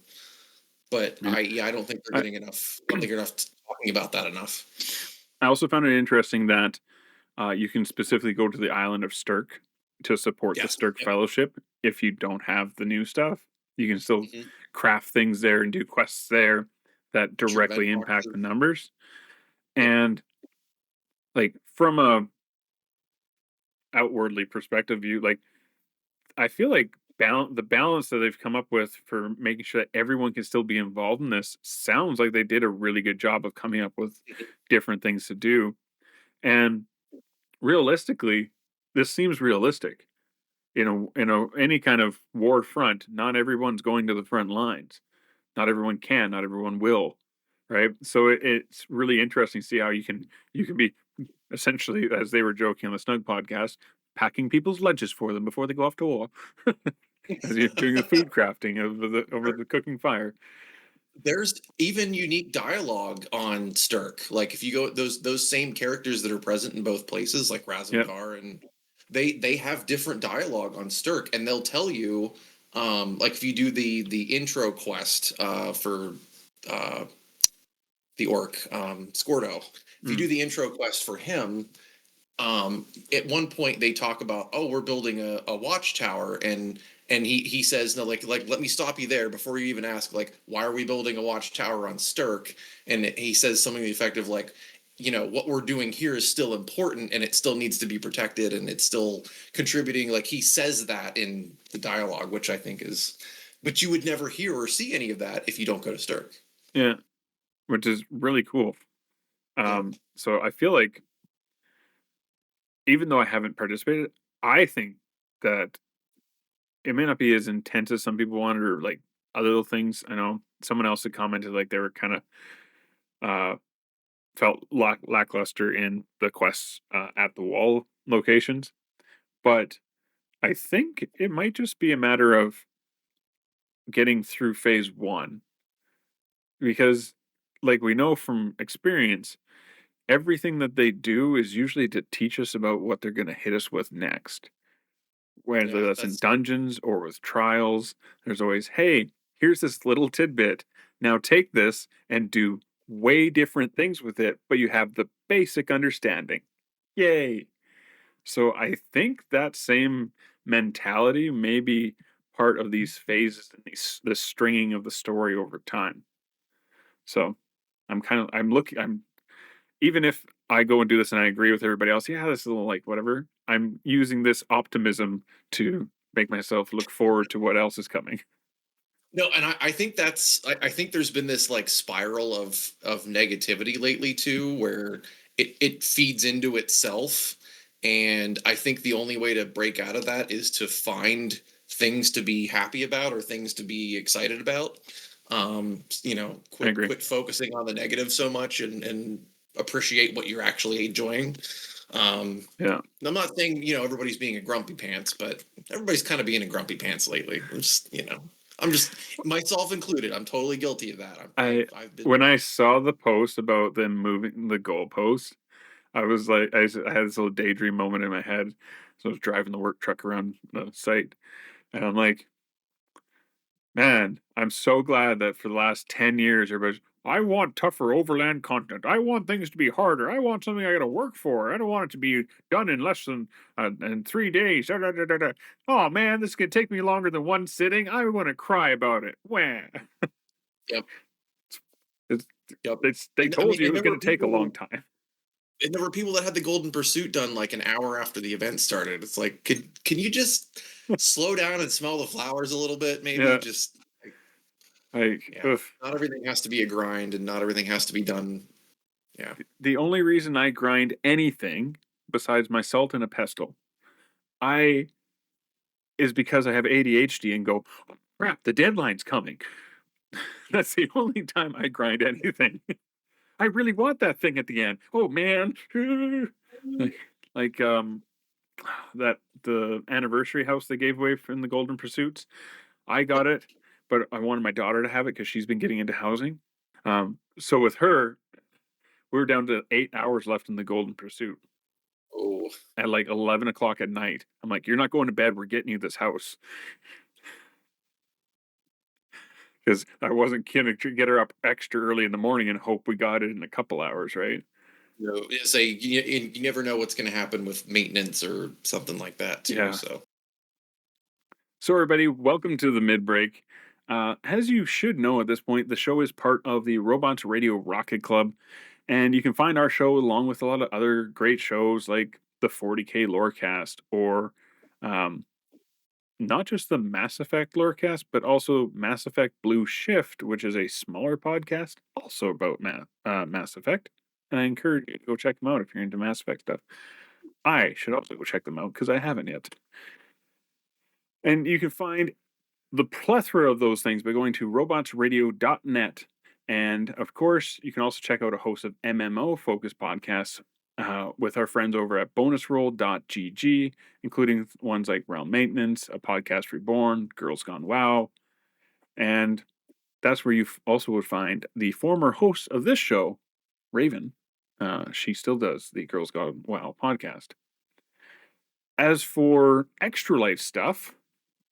[SPEAKER 3] But
[SPEAKER 1] yeah.
[SPEAKER 3] I don't think they're
[SPEAKER 1] I,
[SPEAKER 3] getting enough. I don't think they're enough talking about that enough.
[SPEAKER 1] I also found it interesting that you can specifically go to the island of Stirk to support the
[SPEAKER 3] Yes.
[SPEAKER 1] Stirk
[SPEAKER 3] Yep.
[SPEAKER 1] Fellowship if you don't have the new stuff. You can still
[SPEAKER 3] Mhm.
[SPEAKER 1] craft things there and do quests there that
[SPEAKER 3] Get your event
[SPEAKER 1] directly impact the
[SPEAKER 3] boxes.
[SPEAKER 1] numbers.
[SPEAKER 3] Yep.
[SPEAKER 1] And like from a outwardly perspective view, like I feel like the balance that they've come up with for making sure that everyone can still be involved in this sounds like they did a really good job of coming up with
[SPEAKER 3] Mhm.
[SPEAKER 1] different things to do. And realistically, this seems realistic. Any kind of war front, not everyone's going to the front lines. Not everyone can, not everyone will, right? So it's really interesting to see how you can be essentially, as they were joking on the Snug podcast, packing people's lunches for them before they go off to war, as you're doing the food crafting over the cooking fire.
[SPEAKER 3] There's even unique dialogue on Stirk. Like if you go those same characters that are present in both places, like
[SPEAKER 1] Yeah.
[SPEAKER 3] Razumkar, and they have different dialogue on Stirk, and they'll tell you, like if you do the intro quest for uh, the orc Squirto, if you
[SPEAKER 1] Mm,
[SPEAKER 3] do the intro quest for him, at one point they talk about, oh, we're building a watchtower, and he says, no, like let me stop you there before you even ask, like, why are we building a watchtower on Stirk? And he says something to the effect of like, what we're doing here is still important and it still needs to be protected and it's still contributing. Like he says that in the dialogue, which I think is, but you would never hear or see any of that if you don't go to Stirk.
[SPEAKER 1] yeah, which is really cool.
[SPEAKER 3] Yeah.
[SPEAKER 1] So I feel like even though I haven't participated, I think that it may not be as intense as some people wanted, or like other little things. I know someone else had commented like they were kind of uh felt lackluster in the quests at the wall locations, but I think it might just be a matter of getting through phase one, because like we know from experience, everything that they do is usually to teach us about what they're going to hit us with next. Whether
[SPEAKER 3] Yeah,
[SPEAKER 1] that's in
[SPEAKER 3] that's
[SPEAKER 1] dungeons or with trials, there's always, hey, here's this little tidbit. Now take this and do way different things with it, but you have the basic understanding. Yay. So I think that same mentality may be part of these phases and the stringing of the story over time. So I'm looking, even if I go and do this and I agree with everybody else, yeah, this is a little like whatever. I'm using this optimism to make myself look forward to what else is coming.
[SPEAKER 3] no, and I think I think there's been this like spiral of negativity lately too, where it feeds into itself. And I think the only way to break out of that is to find things to be happy about or things to be excited about.
[SPEAKER 1] I agree.
[SPEAKER 3] Quit focusing on the negative so much and appreciate what you're actually enjoying. Um,
[SPEAKER 1] Yeah.
[SPEAKER 3] I'm not saying, everybody's being a grumpy pants, but everybody's kind of being a grumpy pants lately. I'm just myself included. I'm totally guilty of that. I've been
[SPEAKER 1] When I saw the post about them moving the goalpost, I was like, I had this little daydream moment in my head. So I was driving the work truck around the site, and I'm like, man, I'm so glad that for the last 10 years, everybody's, I want tougher overland content. I want things to be harder. I want something I got to work for. I don't want it to be done in less than in 3 days. Da, da, da, da, da. Oh man, this could take me longer than one sitting. I want to cry about it. Wah.
[SPEAKER 3] Yep,
[SPEAKER 1] It's,
[SPEAKER 3] yep.
[SPEAKER 1] they
[SPEAKER 3] And I
[SPEAKER 1] told
[SPEAKER 3] mean,
[SPEAKER 1] you it was going to take a long time.
[SPEAKER 3] and there were people that had the Golden Pursuit done like an hour after the event started. It's like, can you just slow down and smell the flowers a little bit? Maybe
[SPEAKER 1] Yeah,
[SPEAKER 3] just like,
[SPEAKER 1] like
[SPEAKER 3] yeah. Not everything has to be a grind, and not everything has to be done. Yeah.
[SPEAKER 1] the only reason I grind anything besides my salt and a pestle, I is because I have ADHD and go, "Oh, crap, the deadline's coming." That's the only time I grind anything. I really want that thing at the end. Oh man. like, like that the anniversary house they gave away from the Golden Pursuits. I got
[SPEAKER 3] Yep.
[SPEAKER 1] it, but I wanted my daughter to have it because she's been getting into housing. So with her, we were down to 8 hours left in the Golden Pursuit
[SPEAKER 3] Oh,
[SPEAKER 1] at like 11 o'clock at night. I'm like, you're not going to bed. We're getting you this house because I wasn't gonna get her up extra early in the morning and hope we got it in a couple hours, right?
[SPEAKER 3] say you never know what's going to happen with maintenance or something like that too.
[SPEAKER 1] Yeah.
[SPEAKER 3] So
[SPEAKER 1] So, everybody, welcome to the mid break. As you should know at this point, the show is part of the Robots Radio Rocket Club, and you can find our show along with a lot of other great shows like the 40K Lorecast or um, not just the Mass Effect Lorecast, but also Mass Effect Blue Shift, which is a smaller podcast also about Mass Effect. And I encourage you to go check them out if you're into Mass Effect stuff. I should also go check them out because I haven't yet. And you can find the plethora of those things by going to robotsradio.net. And of course, you can also check out a host of MMO focused podcasts with our friends over at bonusroll.gg, including ones like Realm Maintenance, A Podcast Reborn, Girls Gone WoW. And that's where you also would find the former host of this show, Raven. She still does the Girls Gone WoW podcast. As for extra life stuff,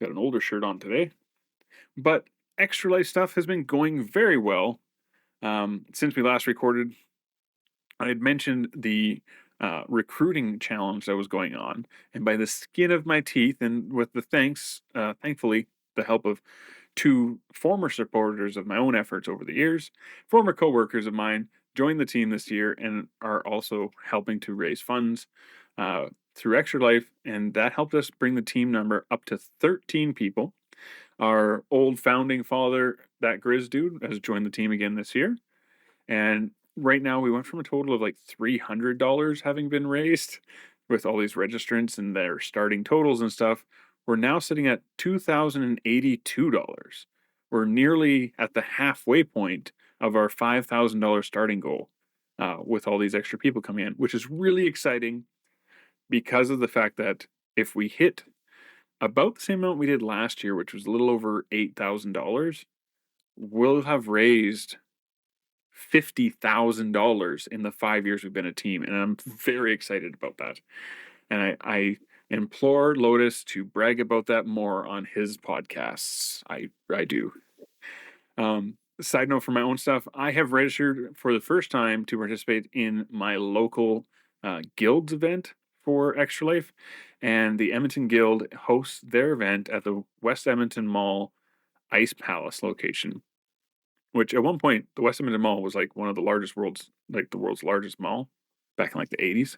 [SPEAKER 1] got an older shirt on today. But Extra Life stuff has been going very well. Since we last recorded, I had mentioned the recruiting challenge that was going on, and by the skin of my teeth, and with the thankfully, the help of two former supporters of my own efforts over the years, former coworkers of mine joined the team this year and are also helping to raise funds through Extra Life, and that helped us bring the team number up to 13 people. Our old founding father, that Grizz dude, has joined the team again this year. And right now we went from a total of like $300 having been raised with all these registrants and their starting totals and stuff. We're now sitting at $2,082. We're nearly at the halfway point of our $5,000 starting goal with all these extra people coming in, which is really exciting because of the fact that if we hit about the same amount we did last year, which was a little over $8,000, we'll have raised $50,000 in the 5 years we've been a team, and I'm very excited about that. And I implore Lotus to brag about that more on his podcasts. I do. Side note for my own stuff, I have registered for the first time to participate in my local guilds event for Extra Life, and the Edmonton Guild hosts their event at the West Edmonton Mall Ice Palace location. Which at one point the West Edmonton Mall was like one of the world's largest mall back in like the 80s.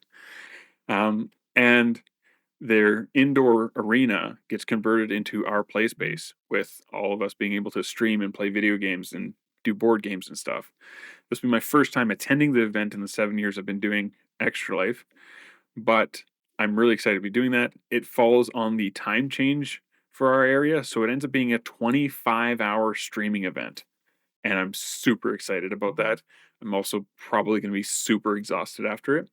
[SPEAKER 1] And their indoor arena gets converted into our play space, with all of us being able to stream and play video games and do board games and stuff. This will be my first time attending the event in the 7 years I've been doing Extra Life, but I'm really excited to be doing that. It falls on the time change for our area, so it ends up being a 25-hour streaming event, and I'm super excited about that. I'm also probably going to be super exhausted after it.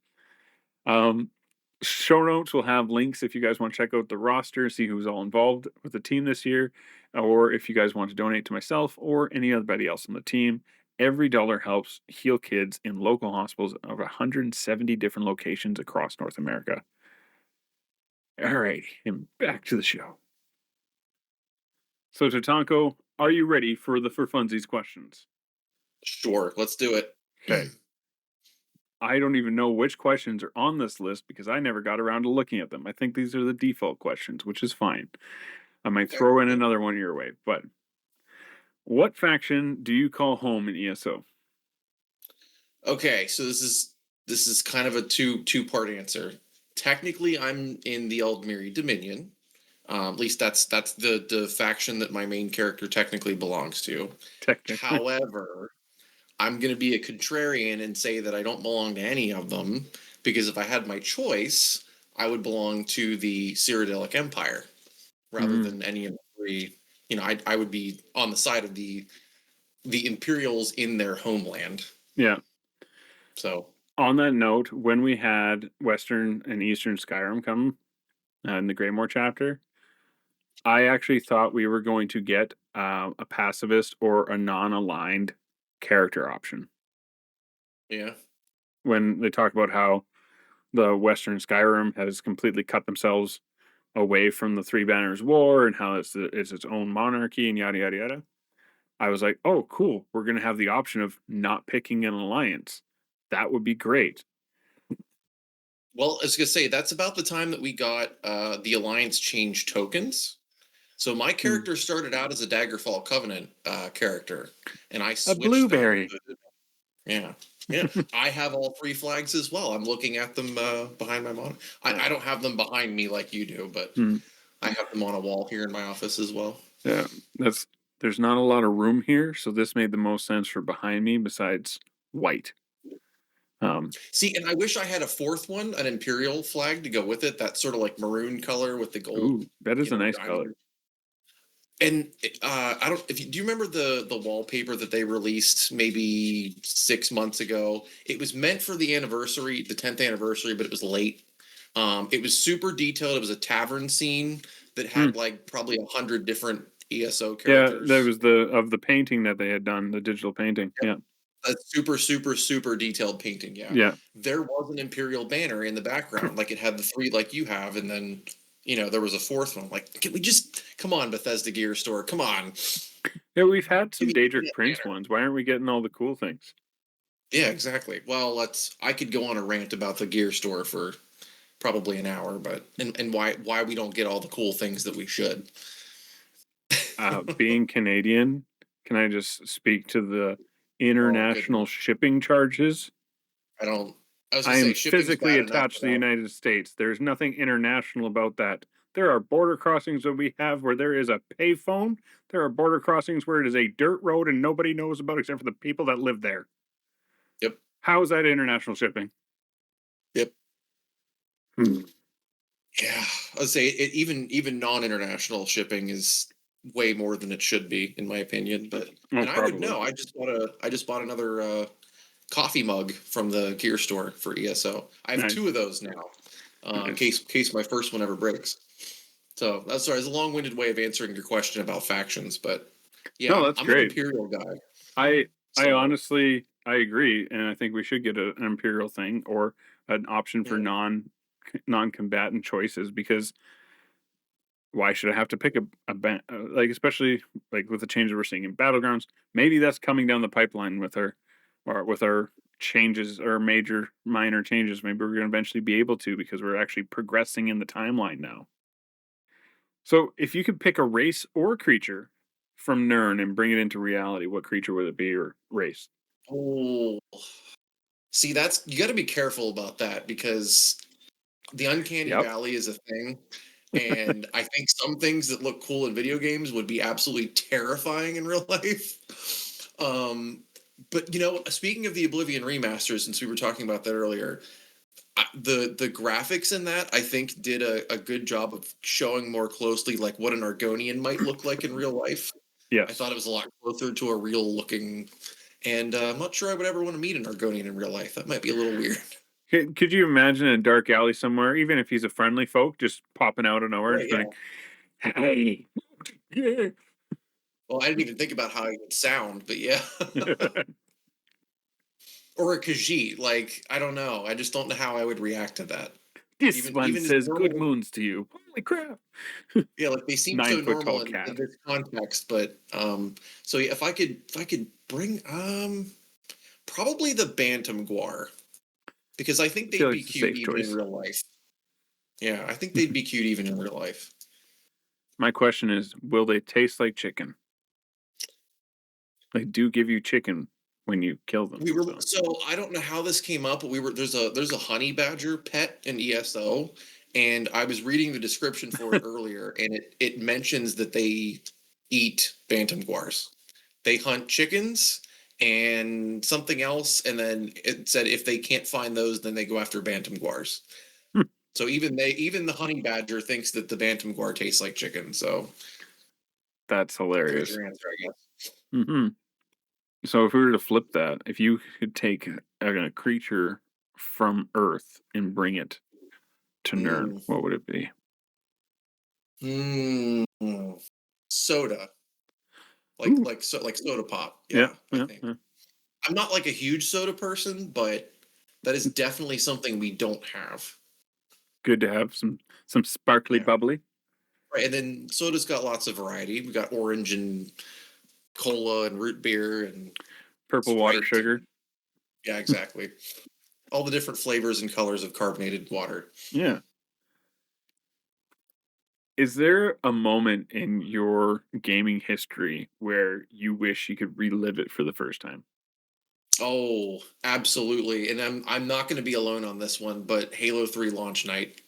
[SPEAKER 1] Show notes will have links if you guys want to check out the roster, see who's all involved with the team this year, or if you guys want to donate to myself or anybody else on the team. Every dollar helps heal kids in local hospitals of 170 different locations across North America. All right, and back to the show. So, Tatanko, are you ready for the For Funsies questions?
[SPEAKER 3] Sure, let's do it.
[SPEAKER 1] Okay. I don't even know which questions are on this list because I never got around to looking at them. I think these are the default questions, which is fine. I might throw in another one your way, but what faction do you call home in ESO?
[SPEAKER 3] Okay, so this is kind of a two-part answer. Technically, I'm in the Aldmiri Dominion. At least that's the faction that my main character technically belongs to.
[SPEAKER 1] Technically.
[SPEAKER 3] However, I'm going to be a contrarian and say that I don't belong to any of them, because if I had my choice, I would belong to the Cyrodiilic Empire rather than any of the three. You know, I would be on the side of the Imperials in their homeland.
[SPEAKER 1] Yeah.
[SPEAKER 3] So
[SPEAKER 1] on that note, when we had Western and Eastern Skyrim come in the Greymore chapter, I actually thought we were going to get a pacifist or a non-aligned character option.
[SPEAKER 3] Yeah.
[SPEAKER 1] When they talk about how the Western Skyrim has completely cut themselves away from the Three Banners War and how it's its own monarchy and yada yada yada, I was like, oh cool, we're gonna have the option of not picking an alliance. That would be great.
[SPEAKER 3] Well, I was gonna say that's about the time that we got the alliance change tokens. So my character started out as a Daggerfall Covenant character, and I switched
[SPEAKER 1] a blueberry.
[SPEAKER 3] Yeah. I have all three flags as well. I'm looking at them behind my monitor. I don't have them behind me like you do, but I have them on a wall here in my office as well.
[SPEAKER 1] Yeah, there's not a lot of room here, so this made the most sense for behind me besides white.
[SPEAKER 3] See, and I wish I had a fourth one, an Imperial flag to go with it. That sort of like maroon color with the gold.
[SPEAKER 1] Ooh, that is a nice color.
[SPEAKER 3] And I don't. Do you remember the wallpaper that they released maybe 6 months ago? It was meant for the anniversary, the 10th anniversary, but it was late. It was super detailed. It was a tavern scene that had like probably 100 different ESO characters.
[SPEAKER 1] Yeah, that was the painting that they had done, the digital painting. Yeah.
[SPEAKER 3] A super detailed painting.
[SPEAKER 1] Yeah.
[SPEAKER 3] There was an Imperial banner in the background, like it had the three like you have, and then there was a fourth one. Like, can we just come on, Bethesda Gear Store? Come on.
[SPEAKER 1] Yeah, we've had some Daedric Prince ones. Why aren't we getting all the cool things?
[SPEAKER 3] Yeah, exactly. Well, I could go on a rant about the Gear Store for probably an hour, but and why we don't get all the cool things that we should.
[SPEAKER 1] Being Canadian, can I just speak to the international shipping charges?
[SPEAKER 3] I
[SPEAKER 1] am physically attached to the United States. There's nothing international about that. There are border crossings that we have where there is a payphone. There are border crossings where it is a dirt road and nobody knows about except for the people that live there.
[SPEAKER 3] Yep.
[SPEAKER 1] How is that international shipping?
[SPEAKER 3] Yep. Yeah, I'd say even non-international shipping is way more than it should be, in my opinion. But I would know. I just bought another coffee mug from the Gear Store for ESO. I have 2 of those now, in case my first one ever breaks. So that's sorry, it's a long-winded way of answering your question about factions, but yeah,
[SPEAKER 1] no, that's
[SPEAKER 3] I'm
[SPEAKER 1] great.
[SPEAKER 3] an Imperial guy.
[SPEAKER 1] I honestly I agree, and I think we should get an imperial thing or an option for
[SPEAKER 3] Mm.
[SPEAKER 1] non-combatant choices because why should I have to pick like especially like with the changes we're seeing in battlegrounds? Maybe that's coming down the pipeline with our changes or major minor changes. Maybe we're going to eventually be able to because we're actually progressing in the timeline now. So if you could pick a race or creature from Nern and bring it into reality, what creature would it be or race?
[SPEAKER 3] Oh, see, that's you got to be careful about that because the uncanny
[SPEAKER 1] Yep.
[SPEAKER 3] valley is a thing, and I think some things that look cool in video games would be absolutely terrifying in real life. Um, but speaking of the Oblivion remaster, since we were talking about that earlier, the graphics in that I think did a good job of showing more closely like what an Argonian might look like in real life. I
[SPEAKER 1] Yes.
[SPEAKER 3] thought it was a lot closer to a real looking, and I'm not sure I would ever want to meet an Argonian in real life. That might be a little weird.
[SPEAKER 1] Could you imagine a dark alley somewhere, even if he's a friendly folk, just popping out of nowhere,
[SPEAKER 3] Right?
[SPEAKER 1] just
[SPEAKER 3] Yeah.
[SPEAKER 1] going, "Hey, yeah."
[SPEAKER 3] Well, I didn't even think about how it would sound, but yeah. Or a Khajiit. Like, I don't know. I just don't know how I would react to that.
[SPEAKER 1] This one
[SPEAKER 3] Even as
[SPEAKER 1] says good
[SPEAKER 3] normal.
[SPEAKER 1] moons to you. Holy crap!
[SPEAKER 3] Yeah, like they seem so
[SPEAKER 1] 9 foot
[SPEAKER 3] normal
[SPEAKER 1] tall
[SPEAKER 3] in
[SPEAKER 1] cat.
[SPEAKER 3] this context, but so yeah, if I could bring probably the Bantam Guar because I think
[SPEAKER 1] I feel
[SPEAKER 3] they'd
[SPEAKER 1] like
[SPEAKER 3] be
[SPEAKER 1] it's a
[SPEAKER 3] cute
[SPEAKER 1] safe
[SPEAKER 3] even in
[SPEAKER 1] choice.
[SPEAKER 3] real life. Yeah, I think they'd be cute even in real life.
[SPEAKER 1] My question is, will they taste like chicken? They do give you chicken when you kill them.
[SPEAKER 3] We were
[SPEAKER 1] So
[SPEAKER 3] so I don't know how this came up, but there's a honey badger pet in ESO, and I was reading the description for it earlier, and it mentions that they eat bantam guars. They hunt chickens and something else, and then it said if they can't find those, then they go after bantam guars.
[SPEAKER 1] hmm,
[SPEAKER 3] So even the honey badger thinks that the bantam guar tastes like chicken. So
[SPEAKER 1] that's
[SPEAKER 3] there's
[SPEAKER 1] hilarious.
[SPEAKER 3] your answer, I guess.
[SPEAKER 1] hmm So if we were to flip that, if you could take a creature from Earth and bring it to Nern,
[SPEAKER 3] Mm.
[SPEAKER 1] what would it be?
[SPEAKER 3] Mm. Soda.
[SPEAKER 1] Ooh,
[SPEAKER 3] Like soda pop.
[SPEAKER 1] yeah,
[SPEAKER 3] Yeah, I
[SPEAKER 1] yeah,
[SPEAKER 3] think.
[SPEAKER 1] yeah.
[SPEAKER 3] I'm not like a huge soda person, but that is definitely something we don't have.
[SPEAKER 1] Good to have some sparkly
[SPEAKER 3] Yeah.
[SPEAKER 1] bubbly.
[SPEAKER 3] Right. And then soda's got lots of variety. We got orange and cola and root beer and
[SPEAKER 1] Purple water
[SPEAKER 3] Sprite
[SPEAKER 1] sugar.
[SPEAKER 3] and yeah, exactly. All the different flavors and colors of carbonated water.
[SPEAKER 1] Yeah. Is there a moment in your gaming history where you wish you could relive it for the first time?
[SPEAKER 3] Oh, absolutely. And I'm not going to be alone on this one, but Halo 3 launch night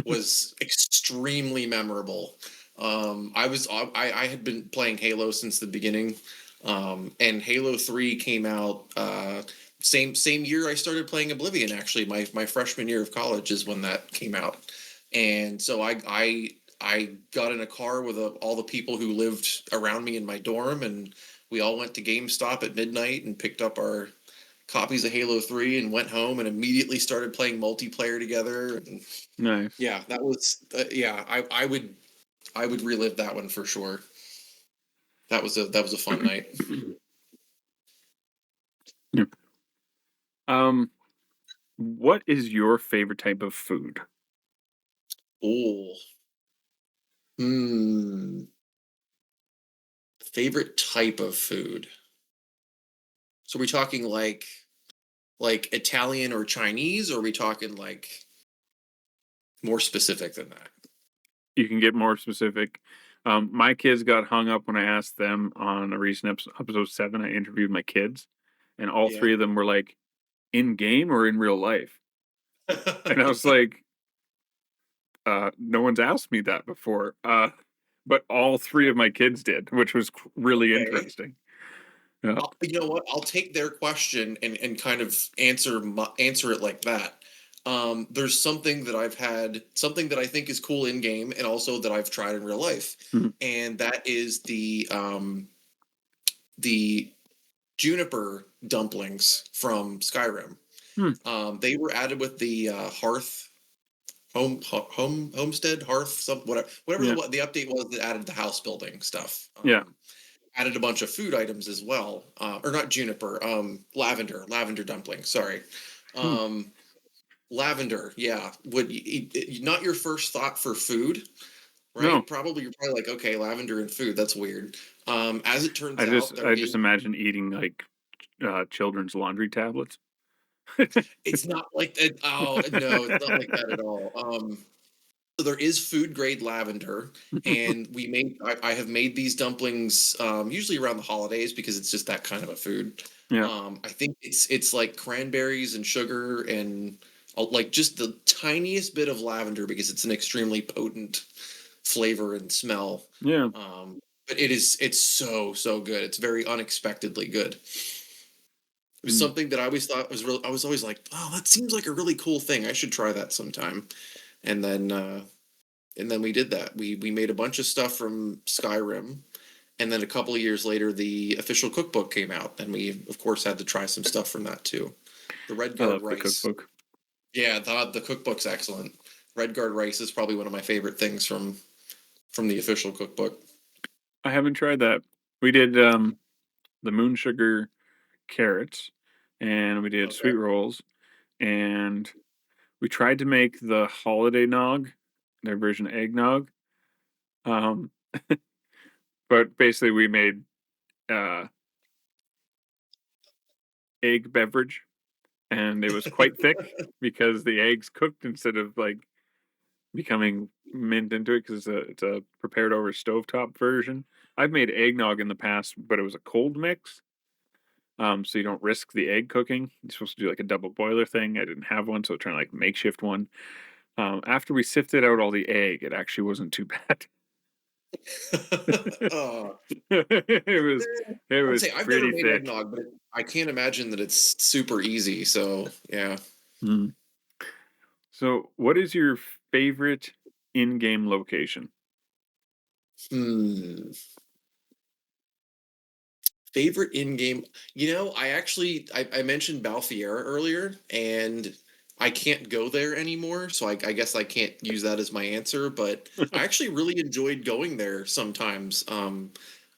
[SPEAKER 3] was extremely memorable. I had been playing Halo since the beginning, and Halo 3 came out same year I started playing Oblivion. Actually, my freshman year of college is when that came out, and so I got in a car with all the people who lived around me in my dorm, and we all went to GameStop at midnight and picked up our copies of Halo 3 and went home and immediately started playing multiplayer together. And
[SPEAKER 1] Nice.
[SPEAKER 3] yeah, that was yeah. I would relive that one for sure. That was a fun night.
[SPEAKER 1] Yeah. Um, what is your favorite type of food?
[SPEAKER 3] Oh, hmm. Favorite type of food. So are we talking like Italian or Chinese, or are we talking like more specific than that?
[SPEAKER 1] You can get more specific. My kids got hung up when I asked them on a recent episode 7. I interviewed my kids, and all
[SPEAKER 3] Yeah.
[SPEAKER 1] three of them were like, "In game or in real life?" And I was like, "No one's asked me that before." But all three of my kids did, which was really
[SPEAKER 3] Okay.
[SPEAKER 1] interesting. Yeah.
[SPEAKER 3] You know what? I'll take their question and kind of answer it like that. There's something that I think is cool in game, and also that I've tried in real life,
[SPEAKER 1] Mhm.
[SPEAKER 3] and that is the juniper dumplings from Skyrim.
[SPEAKER 1] Hmm.
[SPEAKER 3] They were added with the hearth homestead hearth whatever
[SPEAKER 1] Yeah.
[SPEAKER 3] the update was that added the house building stuff.
[SPEAKER 1] Yeah.
[SPEAKER 3] added a bunch of food items as well, or not juniper, lavender dumpling. Sorry,
[SPEAKER 1] Hmm.
[SPEAKER 3] um, lavender. Yeah, not your first thought for food,
[SPEAKER 1] No,
[SPEAKER 3] right? Probably you're probably like, okay, lavender and food. That's weird. As it turns
[SPEAKER 1] I just
[SPEAKER 3] out, there
[SPEAKER 1] I
[SPEAKER 3] is.
[SPEAKER 1] just imagine eating like children's laundry tablets.
[SPEAKER 3] It's not like that. Oh no, it's not like that at all. So there is food grade lavender, and I have made these dumplings usually around the holidays because it's just that kind of a food.
[SPEAKER 1] Yeah.
[SPEAKER 3] I think it's like cranberries and sugar and like just the tiniest bit of lavender because it's an extremely potent flavor and smell.
[SPEAKER 1] Yeah.
[SPEAKER 3] But it's so good. It's very unexpectedly good. It was
[SPEAKER 1] Mm.
[SPEAKER 3] something that I always thought was real. I was always like, oh, that seems like a really cool thing. I should try that sometime. And then we did that. We made a bunch of stuff from Skyrim, and then a couple of years later, the official cookbook came out, and we of course had to try some stuff from that too. The Red
[SPEAKER 1] I
[SPEAKER 3] Guard
[SPEAKER 1] love the
[SPEAKER 3] rice.
[SPEAKER 1] cookbook.
[SPEAKER 3] Yeah, the cookbook's excellent. Red Guard rice is probably one of my favorite things from the official cookbook.
[SPEAKER 1] I haven't tried that. We did the moon sugar carrots, and we did
[SPEAKER 3] Okay.
[SPEAKER 1] sweet rolls, and we tried to make the holiday nog, their version of eggnog. Um, but basically we made uh egg beverage, and it was quite thick because the eggs cooked instead of like becoming mint into it because it's a prepared over stovetop version. I've made eggnog in the past, but it was a cold mix. So you don't risk the egg cooking. You're supposed to do like a double boiler thing. I didn't have one, so trying to like makeshift one. After we sifted out all the egg, it actually wasn't too bad.
[SPEAKER 3] Oh,
[SPEAKER 1] it was it
[SPEAKER 3] I'd
[SPEAKER 1] was
[SPEAKER 3] say I've never
[SPEAKER 1] pretty
[SPEAKER 3] made
[SPEAKER 1] thick.
[SPEAKER 3] eggnog, but I can't imagine that it's super easy. So yeah.
[SPEAKER 1] Mm. So, what is your favorite in-game location?
[SPEAKER 3] Hmm. Favorite in-game, I mentioned Balfiera earlier, and I can't go there anymore, so I guess I can't use that as my answer. But I actually really enjoyed going there sometimes. I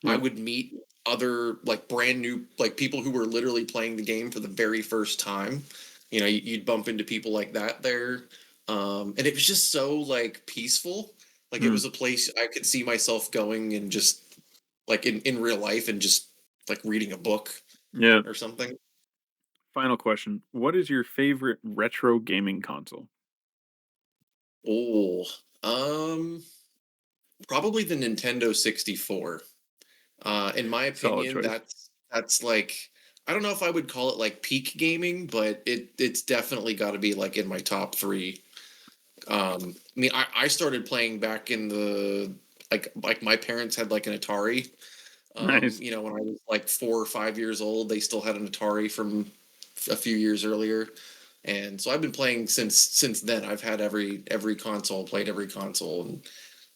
[SPEAKER 1] Yeah.
[SPEAKER 3] would meet other like brand new like people who were literally playing the game for the very first time. You'd bump into people like that there, and it was just so like peaceful. Like it
[SPEAKER 1] Mm.
[SPEAKER 3] was a place I could see myself going and just like in real life and just like reading a book
[SPEAKER 1] Yeah.
[SPEAKER 3] or something.
[SPEAKER 1] Final question. What is your favorite retro gaming console?
[SPEAKER 3] Oh, um, probably the Nintendo 64. In my
[SPEAKER 1] Solid
[SPEAKER 3] opinion,
[SPEAKER 1] choice.
[SPEAKER 3] that's like I don't know if I would call it like peak gaming, but it's definitely got to be like in my top three. I mean, I started playing back in the like my parents had like an Atari.
[SPEAKER 1] Nice.
[SPEAKER 3] When I was like 4 or 5 years old, they still had an Atari from a few years earlier. And so I've been playing since then. I've had every console, played every console, and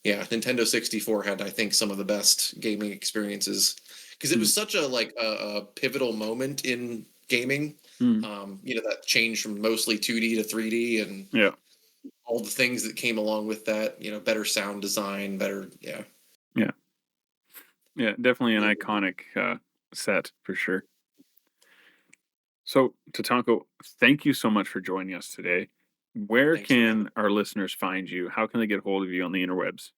[SPEAKER 3] yeah, Nintendo 64 had I think some of the best gaming experiences because it
[SPEAKER 1] Mm.
[SPEAKER 3] was such a pivotal moment in gaming.
[SPEAKER 1] Mm.
[SPEAKER 3] That change from mostly 2D to 3D and
[SPEAKER 1] Yeah.
[SPEAKER 3] all the things that came along with that. Better sound design, better yeah.
[SPEAKER 1] Yeah. Yeah. Definitely an
[SPEAKER 3] Really
[SPEAKER 1] iconic set for sure. So, Tatanko, thank you so much for joining us today. Where
[SPEAKER 3] Thanks for having me.
[SPEAKER 1] can our listeners find you? How can they get a hold of you on the interwebs?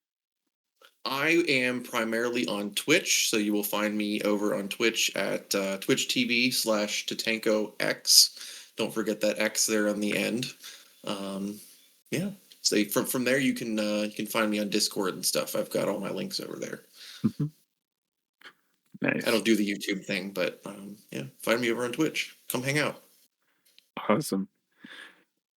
[SPEAKER 3] I am primarily on Twitch, so you will find me over on Twitch at Twitch TV/Tatanko X. Don't forget that X there on the end. Um, yeah. So from there you can find me on Discord and stuff. I've got all my links over there.
[SPEAKER 1] Mhm.
[SPEAKER 3] I
[SPEAKER 1] Nice.
[SPEAKER 3] don't do the YouTube thing, but yeah, find me over on Twitch. Come hang out.
[SPEAKER 1] Awesome.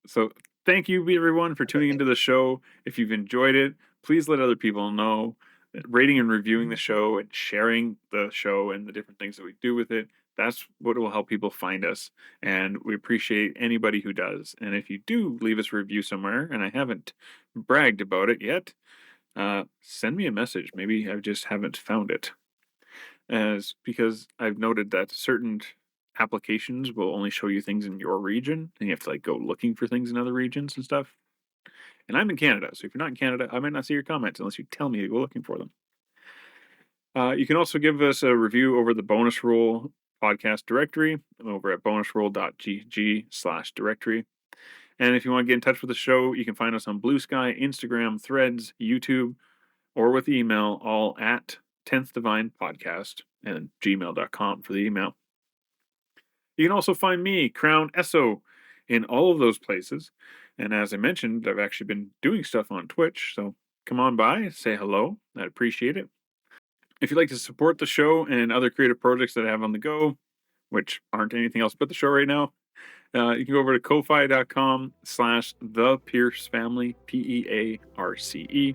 [SPEAKER 1] So, thank you, everyone, for tuning into the show. If you've enjoyed it, please let other people know that rating and reviewing the show and sharing the show and the different things that we do with it. That's what will help people find us. And we appreciate anybody who does. And if you do leave us a review somewhere, and I haven't bragged about it yet, send me a message. Maybe I just haven't found it. As because I've noted that certain applications will only show you things in your region, and you have to like go looking for things in other regions and stuff. And I'm in Canada, so if you're not in Canada, I might not see your comments unless you tell me to go looking for them. You can also give us a review over the Bonus Roll podcast directory over at bonusroll.gg/directory. And if you want to get in touch with the show, you can find us on Blue Sky, Instagram, Threads, YouTube, or with email, all at 10th Divine Podcast and gmail.com for the email. You can also find me, Crown Esso, in all of those places. And as I mentioned, I've actually been doing stuff on Twitch, so come on by, say hello. I'd appreciate it. If you'd like to support the show and other creative projects that I have on the go, which aren't anything else but the show right now, you can go over to ko-fi.com/the Pierce Family, PEARCE.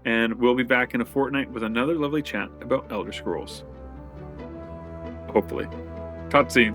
[SPEAKER 1] And we'll be back in a fortnight with another lovely chat about Elder Scrolls. Hopefully. Talk soon.